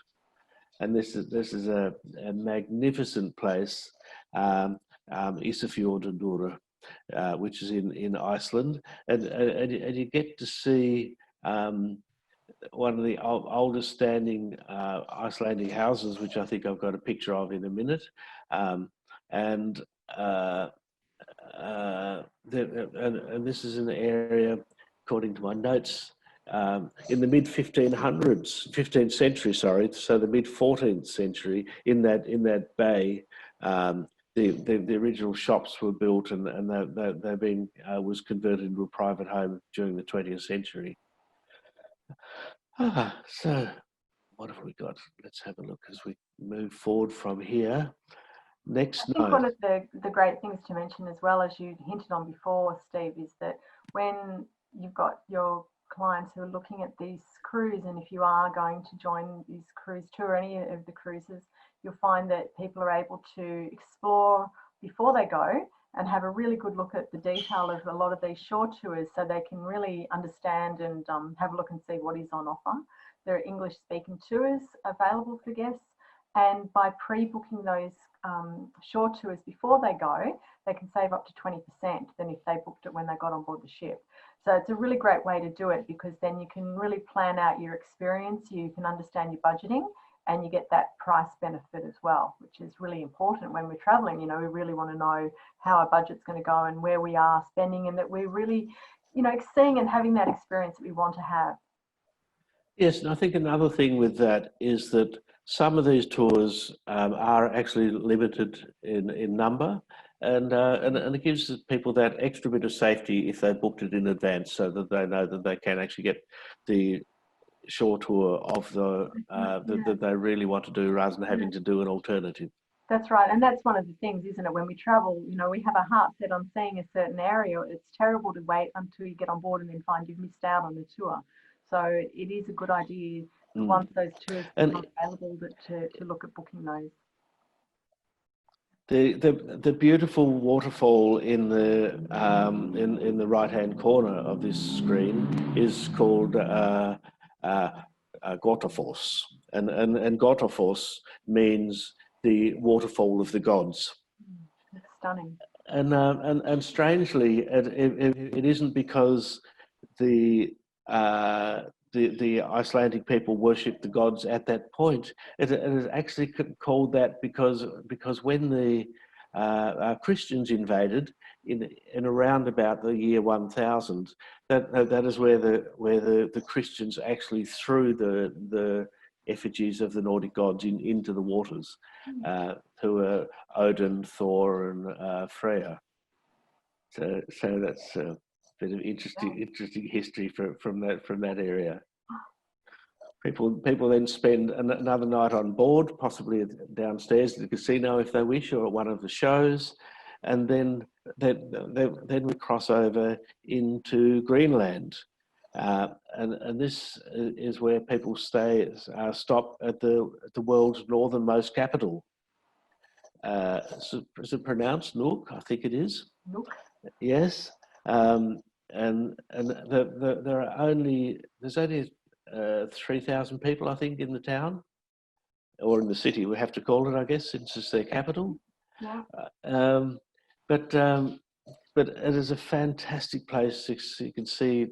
And this is a magnificent place, Ísafjörður, which is in Iceland, and you get to see one of the oldest standing Icelandic houses, which I think I've got a picture of in a minute, and this is an area, according to my notes, in the mid 15th century, sorry, so the mid 14th century, in that bay. The original shops were built, and they've been was converted into a private home during the 20th century. So what have we got? Let's have a look as we move forward from here. Next I think one of the great things to mention, as well, as you hinted on before, Steve, is that when you've got your clients who are looking at these cruise, and if you are going to join this cruise tour, any of the cruises, you'll find that people are able to explore before they go and have a really good look at the detail of a lot of these shore tours, so they can really understand and have a look and see what is on offer. There are English speaking tours available for guests, and by pre-booking those shore tours before they go, they can save up to 20% than if they booked it when they got on board the ship. So it's a really great way to do it, because then you can really plan out your experience, you can understand your budgeting, and you get that price benefit as well, which is really important when we're traveling. You know, we really want to know how our budget's going to go and where we are spending, and that we're really, you know, seeing and having that experience that we want to have. Yes, and I think another thing with that is that some of these tours are actually limited in number, and it gives people that extra bit of safety if they booked it in advance, so that they know that they can actually get the shore tour of that they really want to do, rather than having to do an alternative. That's right, and that's one of the things, isn't it? When we travel, you know, we have a heart set on seeing a certain area. It's terrible to wait until you get on board and then find you've missed out on the tour. So it is a good idea once those tours become available to look at booking those. The beautiful waterfall in the right hand corner of this screen is called Gotafoss, and Gotafoss means the waterfall of the gods. It's stunning. and strangely, it isn't because the the Icelandic people worshipped the gods at that point. It is actually called that because when the Christians invaded in around about the year 1000, that is where the Christians actually threw the effigies of the Nordic gods into the waters, who were Odin, Thor, and Freya. So that's a bit of interesting history from that area. People then spend another night on board, possibly downstairs at the casino if they wish, or at one of the shows, and then we cross over into Greenland, and this is where people stop at the world's northernmost capital. Is it pronounced Nuuk? I think it is. Nuuk. Yes, and there's only 3,000 people, I think, in the town, or in the city, we have to call it, I guess, since it's their capital. Yeah. But it is a fantastic place. You can see,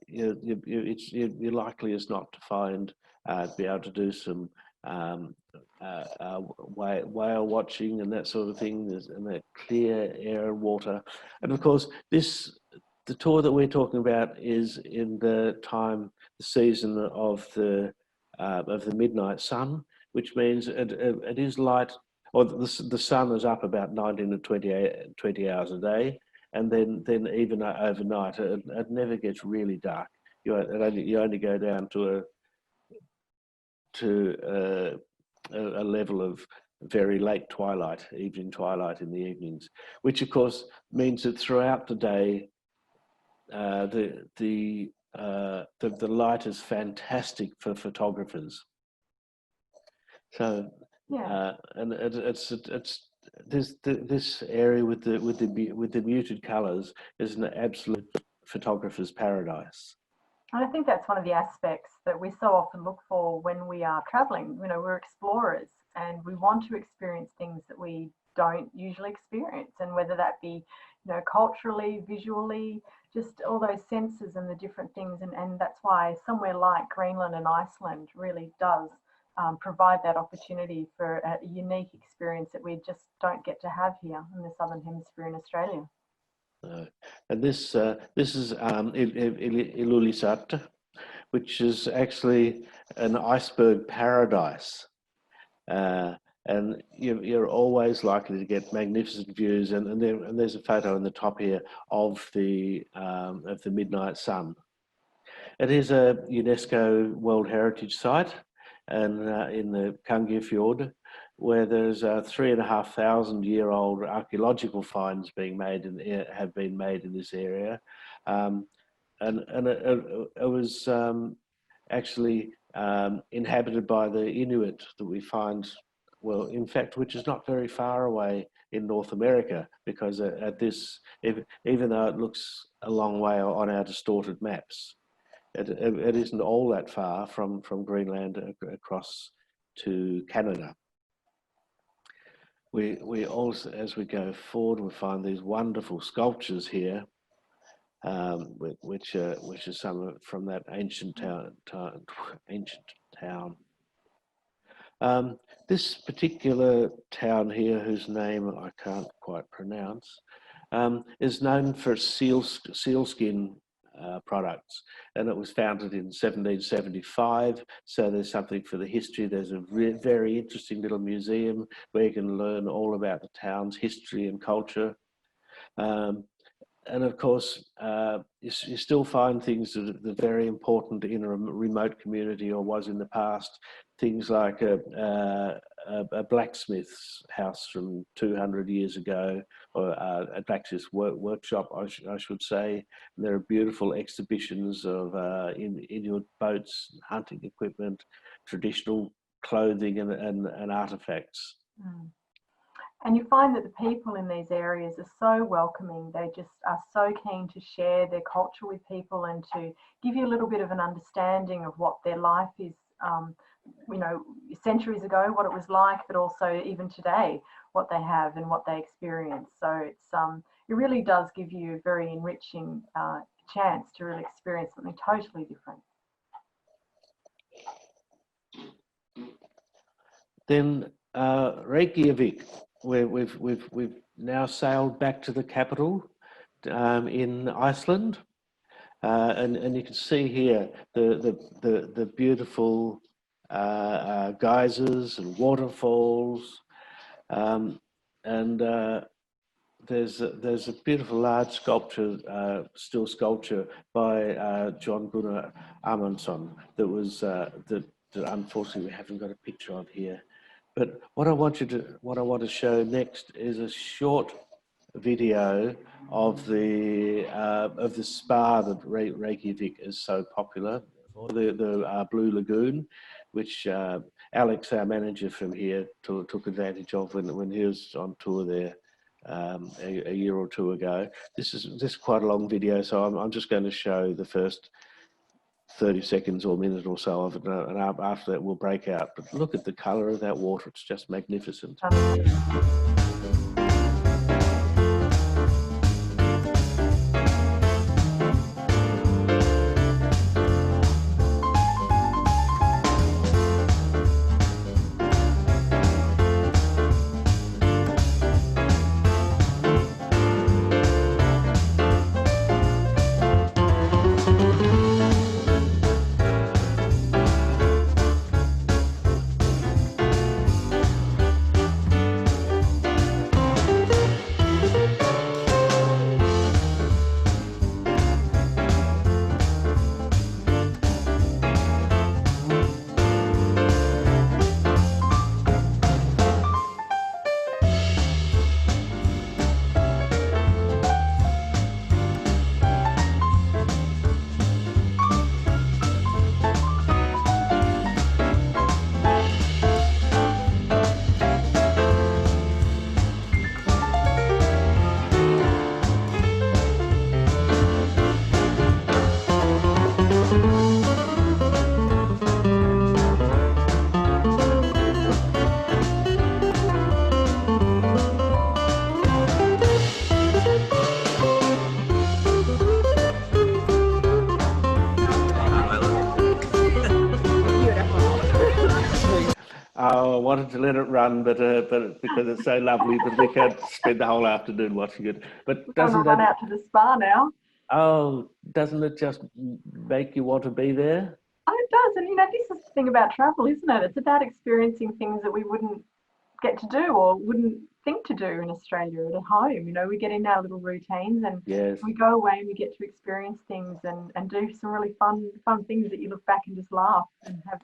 you're likely as not to find, be able to do some whale watching and that sort of thing. And that clear air and water, and of course the tour that we're talking about is in the season of the midnight sun, which means it is light, or the sun is up about 19 to 20 hours a day, and then even overnight it never gets really dark. You only go down to a level of very late twilight, evening twilight in the evenings, which of course means that throughout the day the light is fantastic for photographers. So and it's this area with the muted colours is an absolute photographer's paradise. And I think that's one of the aspects that we so often look for when we are traveling. You know, we're explorers and we want to experience things that we don't usually experience, and whether that be, you know, culturally, visually, just all those senses and the different things. And that's why somewhere like Greenland and Iceland really does provide that opportunity for a unique experience that we just don't get to have here in the Southern Hemisphere in Australia. And this is Ilulissat, which is actually an iceberg paradise, and you're always likely to get magnificent views. And there's a photo on the top here of the midnight sun. It is a UNESCO World Heritage Site, and in the Kangifjord, where there's 3,500-year-old archaeological finds have been made in this area, and it was actually inhabited by the Inuit that we find, well, in fact, which is not very far away in North America, because even though it looks a long way on our distorted maps, it isn't all that far from Greenland across to Canada. We also, as we go forward, we find these wonderful sculptures here, which are some from that ancient town. This particular town here, whose name I can't quite pronounce, is known for sealskin products, and it was founded in 1775. So there's something for the history. There's a very interesting little museum where you can learn all about the town's history and culture. And of course, you still find things that are very important in a remote community, or was in the past. Things like a blacksmith's house from 200 years ago, or a blacksmith's workshop, I should say. And there are beautiful exhibitions of Inuit boats, hunting equipment, traditional clothing, and artifacts. Mm. And you find that the people in these areas are so welcoming. They just are so keen to share their culture with people and to give you a little bit of an understanding of what their life is you know, centuries ago, what it was like, but also even today, what they have and what they experience. So it really does give you a very enriching chance to really experience something totally different. Then Reykjavik, where we've now sailed back to the capital in Iceland, and you can see here the beautiful geysers and waterfalls, and there's a beautiful large sculpture, still sculpture by John Gunnar Amundsen that was that unfortunately we haven't got a picture of here. But what I want to show next is a short video of the spa that Reykjavik is so popular for, the Blue Lagoon, which Alex, our manager from here, took advantage of when he was on tour there a year or two ago. This is quite a long video, so I'm just going to show the first 30 seconds or a minute or so of it, and after that we'll break out. But look at the colour of that water, it's just magnificent. I wanted to let it run, but because it's so lovely, but we can't spend the whole afternoon watching it. But doesn't run out to the spa now? Oh, doesn't it just make you want to be there? Oh, it does. And you know, this is the thing about travel, isn't it? It's about experiencing things that we wouldn't get to do or wouldn't think to do in Australia at home. You know, we get in our little routines and yes, we go away and we get to experience things and do some really fun things that you look back and just laugh and have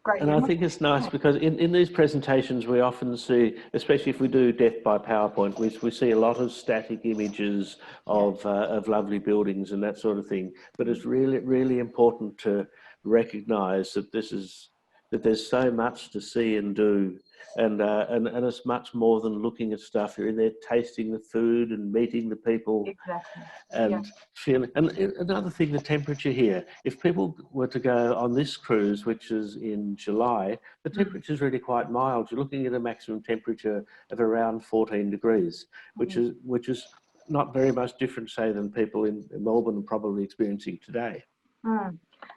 great and memories. I think it's nice because in these presentations we often see, especially if we do death by PowerPoint, we see a lot of static images of lovely buildings and that sort of thing. But it's really important to recognise that that there's so much to see and do. And it's much more than looking at stuff. You're in there tasting the food and meeting the people. Exactly. And feeling. And another thing, the temperature here. If people were to go on this cruise, which is in July, the temperature is really quite mild. You're looking at a maximum temperature of around 14 degrees, which is not very much different, say, than people in Melbourne are probably experiencing today.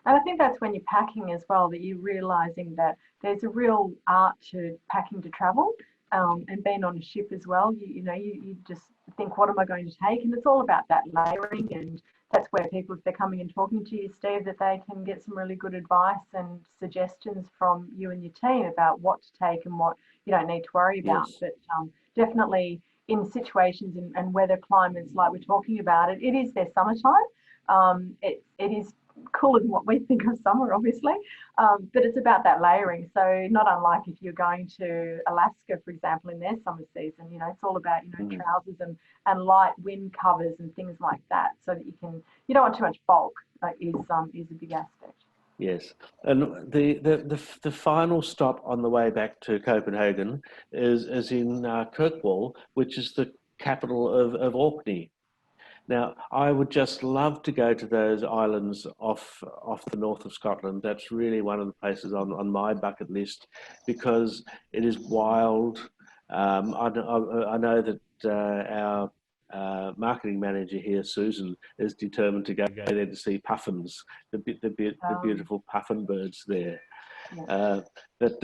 And I think that's when you're packing as well, that you're realising that there's a real art to packing to travel, and being on a ship as well. You just think, what am I going to take? And it's all about that layering, and that's where people, if they're coming and talking to you, Steve, that they can get some really good advice and suggestions from you and your team about what to take and what you don't need to worry about. Yes. But definitely in situations and weather climates like we're talking about, it is their summertime. It is cooler than what we think of summer, obviously, but it's about that layering. So not unlike if you're going to Alaska, for example, in their summer season, you know, it's all about, you know, trousers and light wind covers and things like that, so that you don't want too much bulk. Is a big aspect. Yes, and the final stop on the way back to Copenhagen is in Kirkwall, which is the capital of Orkney. Now, I would just love to go to those islands off the north of Scotland. That's really one of the places on my bucket list because it is wild. I know that our marketing manager here, Susan, is determined to go there to see puffins, the beautiful puffin birds there. Yeah. But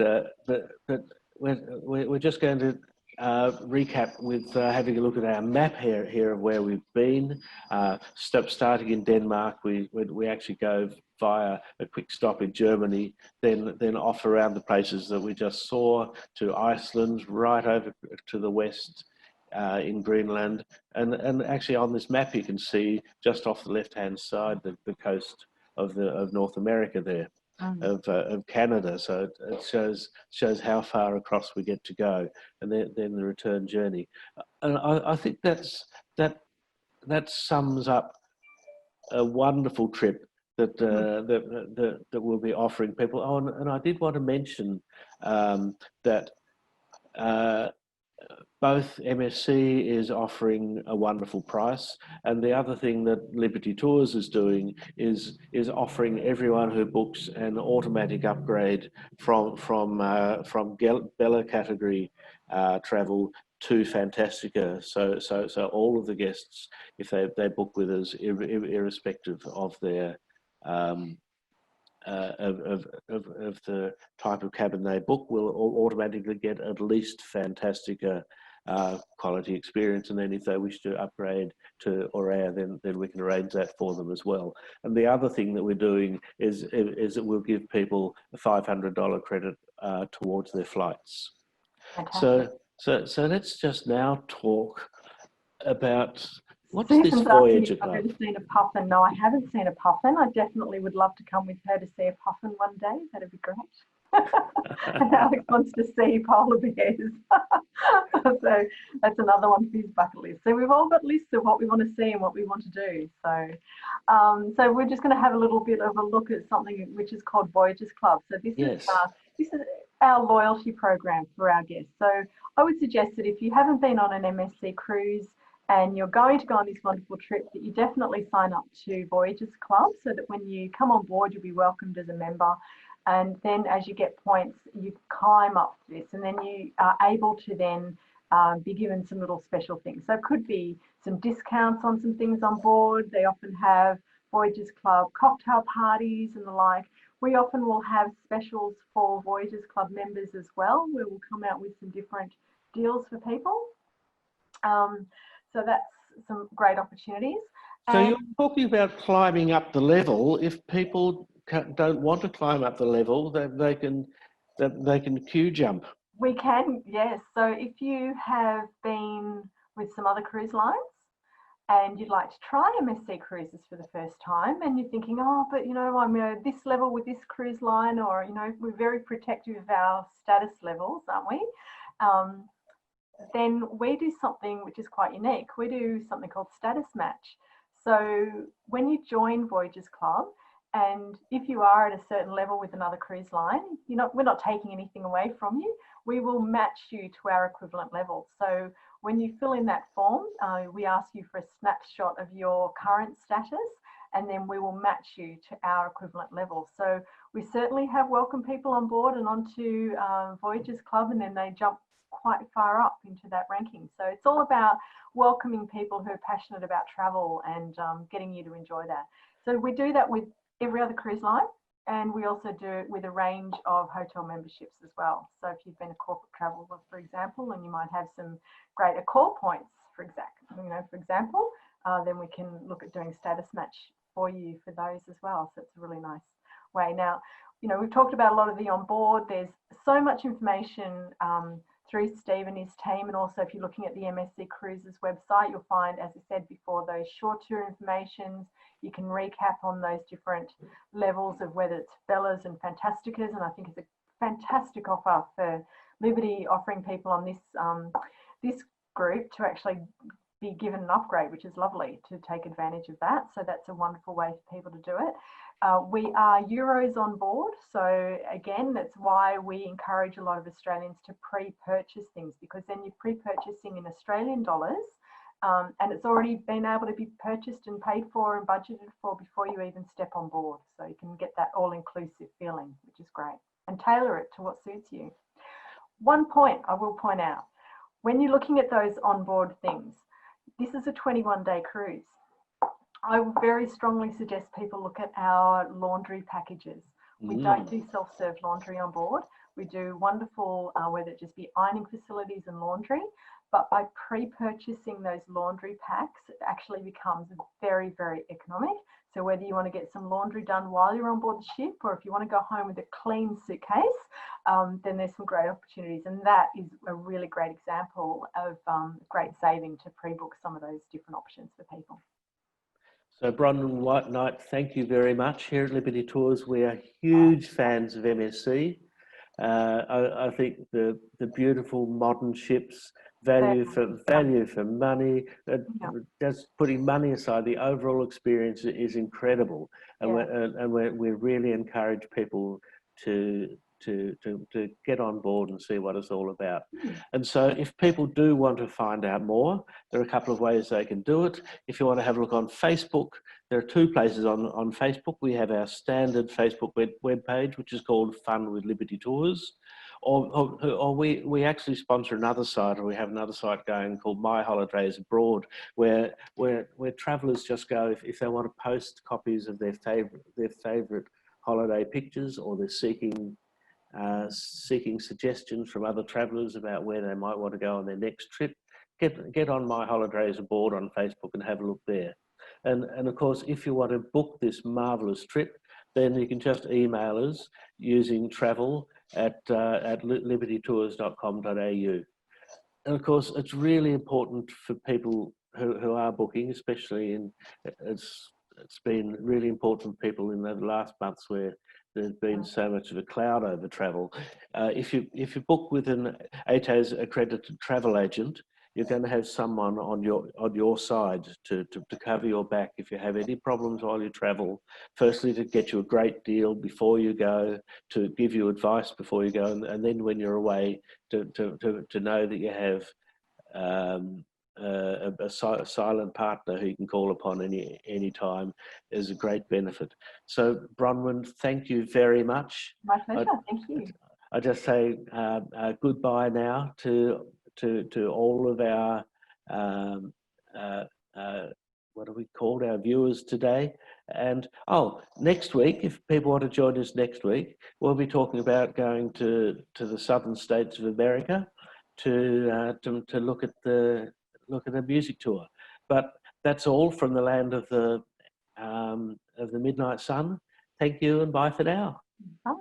we're just going to recap with having a look at our map here of where we've been. Starting in Denmark, we actually go via a quick stop in Germany, then off around the places that we just saw to Iceland, right over to the west in Greenland, and actually on this map you can see just off the left-hand side the coast of North America there. Of Canada, so it shows how far across we get to go, and then the return journey. And I think that sums up a wonderful trip that that we'll be offering people. Oh, and I did want to mention that. Both MSC is offering a wonderful price, and the other thing that Liberty Tours is doing is offering everyone who books an automatic upgrade from Bella category travel to Fantastica. So all of the guests, if they book with us, irrespective of their of the type of cabin they book, will automatically get at least Fantastica quality experience, and then if they wish to upgrade to Aura, then we can arrange that for them as well. And the other thing that we're doing is that we'll give people a $500 credit towards their flights. Fantastic. So let's just now talk about what's Susan's this voyage asking if I've about. ever seen a puffin. No, I haven't seen a puffin. I definitely would love to come with her to see a puffin one day. That'd be great. And Alex wants to see polar bears. So that's another one for his bucket list. So we've all got lists of what we want to see and what we want to do. So we're just going to have a little bit of a look at something which is called Voyagers Club. So this is our loyalty program for our guests. So I would suggest that if you haven't been on an MSC cruise and you're going to go on this wonderful trip, that you definitely sign up to Voyagers Club so that when you come on board, you'll be welcomed as a member. And then as you get points, you climb up this, and then you are able to then be given some little special things. So it could be some discounts on some things on board. They often have Voyagers Club cocktail parties and the like. We often will have specials for Voyagers Club members as well, where we'll come out with some different deals for people. So that's some great opportunities. So you're talking about climbing up the level. If people don't want to climb up the level, they can queue jump. We can, yes. So if you have been with some other cruise lines and you'd like to try MSC Cruises for the first time, and you're thinking, oh, but I'm this level with this cruise line, or we're very protective of our status levels, aren't we? Then we do something which is quite unique. We do something called status match. So when you join Voyagers Club, and if you are at a certain level with another cruise line, we're not taking anything away from you. We will match you to our equivalent level. So when you fill in that form, we ask you for a snapshot of your current status, and then we will match you to our equivalent level. So we certainly have welcomed people on board and onto Voyagers Club, and then they jump quite far up into that ranking. So it's all about welcoming people who are passionate about travel and getting you to enjoy that. So we do that with every other cruise line, and we also do it with a range of hotel memberships as well. So if you've been a corporate traveller, for example, and you might have some great Accor points, for example, then we can look at doing status match for you for those as well. So it's a really nice way. Now, we've talked about a lot of the on board. There's so much information through Steve and his team, and also if you're looking at the MSC Cruises website, you'll find, as I said before, those short tour informations. You can recap on those different levels of whether it's Bellas and Fantasticas, and I think it's a fantastic offer for Liberty, offering people on this group to actually be given an upgrade, which is lovely to take advantage of that. So that's a wonderful way for people to do it. We are Euros on board. So again, that's why we encourage a lot of Australians to pre-purchase things, because then you're pre-purchasing in Australian dollars, And it's already been able to be purchased and paid for and budgeted for before you even step on board. So you can get that all-inclusive feeling, which is great, and tailor it to what suits you. One point I will point out, when you're looking at those onboard things, this is a 21-day cruise. I would very strongly suggest people look at our laundry packages. We don't do self-serve laundry on board. We do wonderful, whether it just be ironing facilities and laundry, but by pre-purchasing those laundry packs, it actually becomes very, very economic. So whether you want to get some laundry done while you're on board the ship, or if you want to go home with a clean suitcase, then there's some great opportunities. And that is a really great example of great saving to pre-book some of those different options for people. So Bronwyn Knight, thank you very much. Here at Liberty Tours, we are huge fans of MSC. I think the beautiful modern ships, value for money, just putting money aside, the overall experience is incredible, and we really encourage people to get on board and see what it's all about. And so if people do want to find out more, there are a couple of ways they can do it. If you want to have a look on Facebook, there are two places on Facebook. We have our standard Facebook web page, which is called Fun with Liberty Tours, or we actually sponsor another site, or we have another site going called My Holidays Abroad, where travellers just go, if they want to post copies of their favourite holiday pictures, or they're seeking suggestions from other travellers about where they might want to go on their next trip, get on My Holidays Aboard on Facebook and have a look there. And of course, if you want to book this marvellous trip, then you can just email us using travel at libertytours.com.au. And of course, it's really important for people who are booking, especially it's been really important for people in the last months where there's been so much of a cloud over travel. If you book with an ATAS accredited travel agent, you're going to have someone on your side to cover your back if you have any problems while you travel. Firstly, to get you a great deal before you go, to give you advice before you go, and then when you're away, to know that you have a silent partner who you can call upon any time is a great benefit. So Bronwyn, thank you very much. My pleasure. Thank you. I just say goodbye now to all of our what are we called, our viewers today. And next week, if people want to join us next week, we'll be talking about going to the southern states of America to look at a music tour. But that's all from the land of the midnight sun. Thank you and bye for now. Bye.